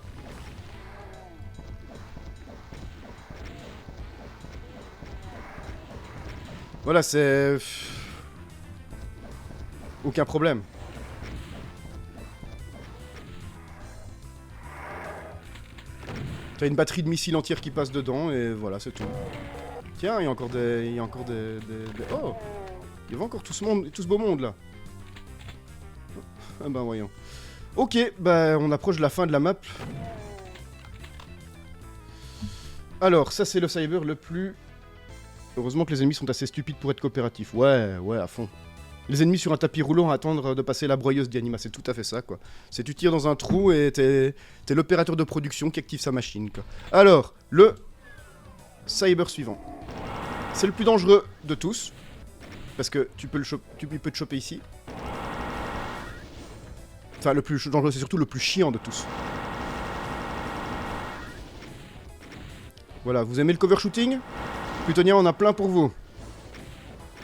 Voilà, c'est... Aucun problème. T'as une batterie de missiles entière qui passe dedans, et voilà, c'est tout. Tiens, il y a encore des... Il y a encore des... Oh! Il y avait encore tout ce beau monde, là. Ah ben, voyons. Ok, bah, on approche de la fin de la map. Alors, ça, c'est le cyber le plus... Heureusement que les ennemis sont assez stupides pour être coopératifs. Ouais, à fond. Les ennemis sur un tapis roulant à attendre de passer la broyeuse d'anima, c'est tout à fait ça, quoi. C'est tu tires dans un trou et t'es l'opérateur de production qui active sa machine, quoi. Alors, le cyber suivant. C'est le plus dangereux de tous, parce que il peut te choper ici. Enfin, le plus dangereux, c'est surtout le plus chiant de tous. Voilà, vous aimez le cover shooting? Plutonia, on a plein pour vous.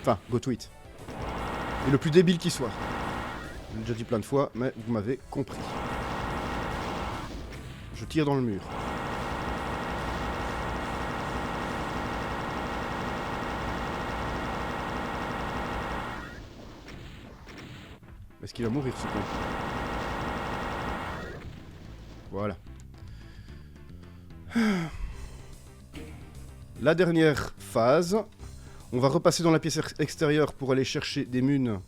Enfin, go tweet. Et le plus débile qui soit. Je l'ai déjà dit plein de fois, mais vous m'avez compris. Je tire dans le mur. Est-ce qu'il va mourir ce con? Voilà. La dernière phase. On va repasser dans la pièce extérieure pour aller chercher des munes.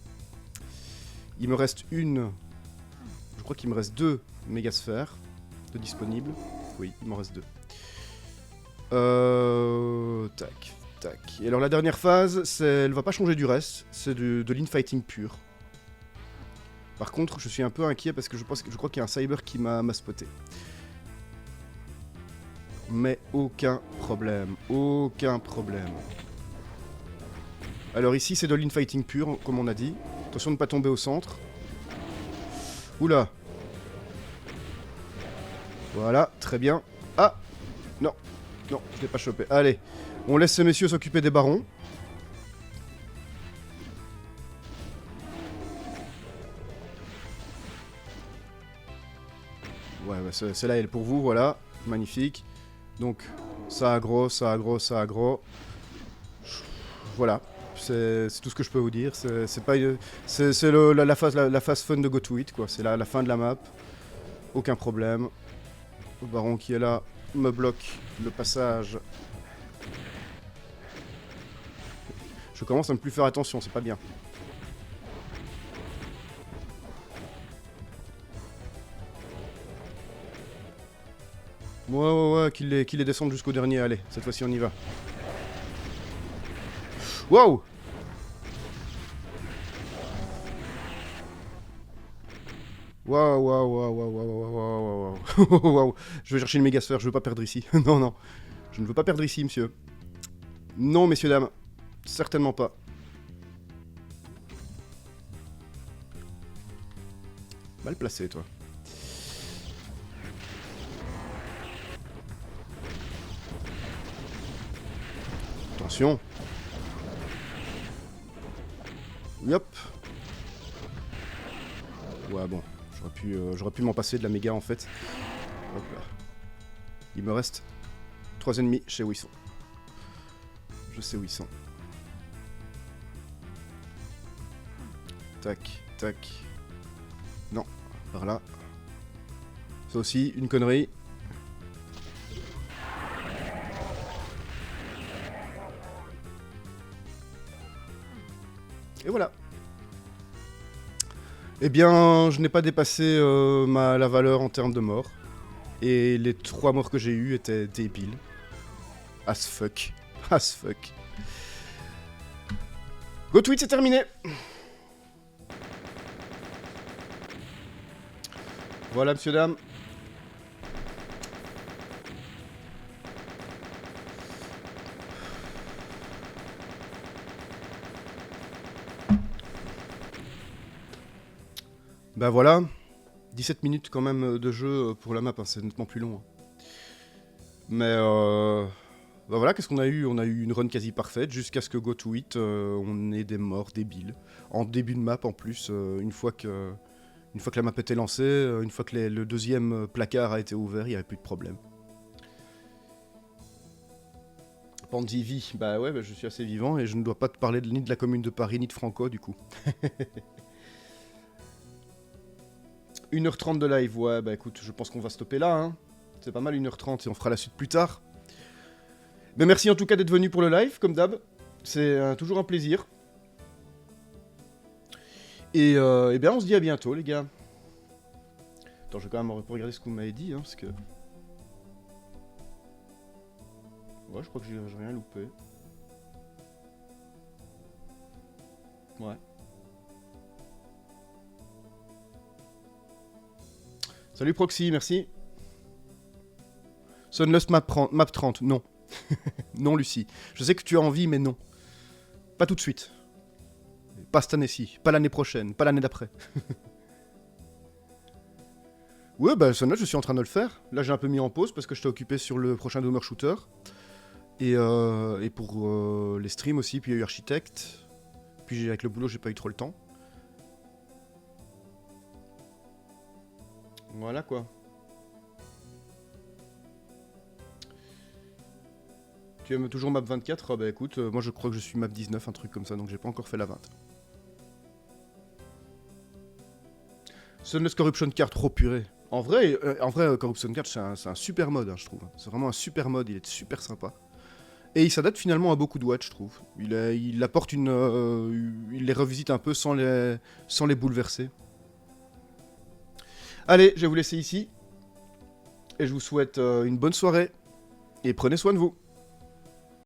Il me reste une... Je crois qu'il me reste 2 mégasphères de disponibles. Oui, il m'en reste 2. Tac, tac. Et alors la dernière phase, elle va pas changer du reste. C'est de l'infighting pur. Par contre, je suis un peu inquiet parce que je crois qu'il y a un cyber qui m'a spoté. Mais aucun problème. Aucun problème. Alors ici, c'est de l'infighting pur, comme on a dit. Attention de ne pas tomber au centre. Oula. Voilà, très bien. Ah! Non, non, je l'ai pas chopé. Allez, on laisse ces messieurs s'occuper des barons. Ouais, celle-là, elle est pour vous, voilà. Magnifique. Donc, ça aggro, ça aggro, ça aggro. Voilà. C'est tout ce que je peux vous dire. C'est pas c'est la phase fun de GoToIt, quoi. C'est la fin de la map. Aucun problème. Le baron qui est là me bloque le passage. Je commence à ne plus faire attention, c'est pas bien. Ouais, qu'il les descende jusqu'au dernier. Allez, cette fois-ci on y va. Wow! Waouh. Je vais chercher une méga sphère, je veux pas perdre ici. Non, non. Je ne veux pas perdre ici, monsieur. Non, messieurs, dames. Certainement pas. Mal placé, toi. Attention. Yop. Ouais, bon. J'aurais pu m'en passer de la méga, en fait. Hop là. Il me reste 3 ennemis chez où ils sont. Je sais où ils sont. Tac, tac. Non, par là. Ça aussi, une connerie. Et voilà. Eh bien, je n'ai pas dépassé la valeur en termes de morts. Et les 3 morts que j'ai eus étaient débiles. As fuck. As fuck. GoToIt, c'est terminé. Voilà, monsieur, dame. Bah voilà, 17 minutes quand même de jeu pour la map, hein, c'est nettement plus long. Hein. Mais bah voilà, qu'est-ce qu'on a eu? On a eu une run quasi parfaite jusqu'à ce que Go to It, on ait des morts débiles. En début de map en plus, une fois que la map était lancée, une fois que le deuxième placard a été ouvert, il n'y avait plus de problème. Pandy vit, bah ouais, bah je suis assez vivant et je ne dois pas te parler ni de la commune de Paris ni de Franco du coup. 1h30 de live, ouais, bah écoute, je pense qu'on va stopper là, hein. C'est pas mal 1h30 et on fera la suite plus tard. Mais merci en tout cas d'être venu pour le live, comme d'hab. C'est toujours un plaisir. Et bien on se dit à bientôt les gars. Attends, je vais quand même regarder ce que vous m'avez dit, hein, parce que... Ouais, je crois que j'ai rien loupé. Ouais. Salut Proxy, merci. Sunlust map 30, non. Non Lucie. Je sais que tu as envie, mais non. Pas tout de suite. Pas cette année-ci, pas l'année prochaine, pas l'année d'après. Ouais, bah Sunlust, je suis en train de le faire. Là, j'ai un peu mis en pause parce que j'étais occupé sur le prochain Doomer Shooter. Et pour les streams aussi, puis il y a eu Architect. Puis avec le boulot, j'ai pas eu trop le temps. Voilà quoi. Tu aimes toujours map 24? Ah bah écoute, moi je crois que je suis map 19, un truc comme ça, donc j'ai pas encore fait la 20. Sunless Corruption Card, trop purée. En vrai, Corruption Card, c'est un super mode, hein, je trouve. C'est vraiment un super mode, il est super sympa. Et il s'adapte finalement à beaucoup de watch, je trouve. Il apporte une... il les revisite un peu sans les bouleverser. Allez, je vais vous laisser ici. Et je vous souhaite une bonne soirée. Et prenez soin de vous.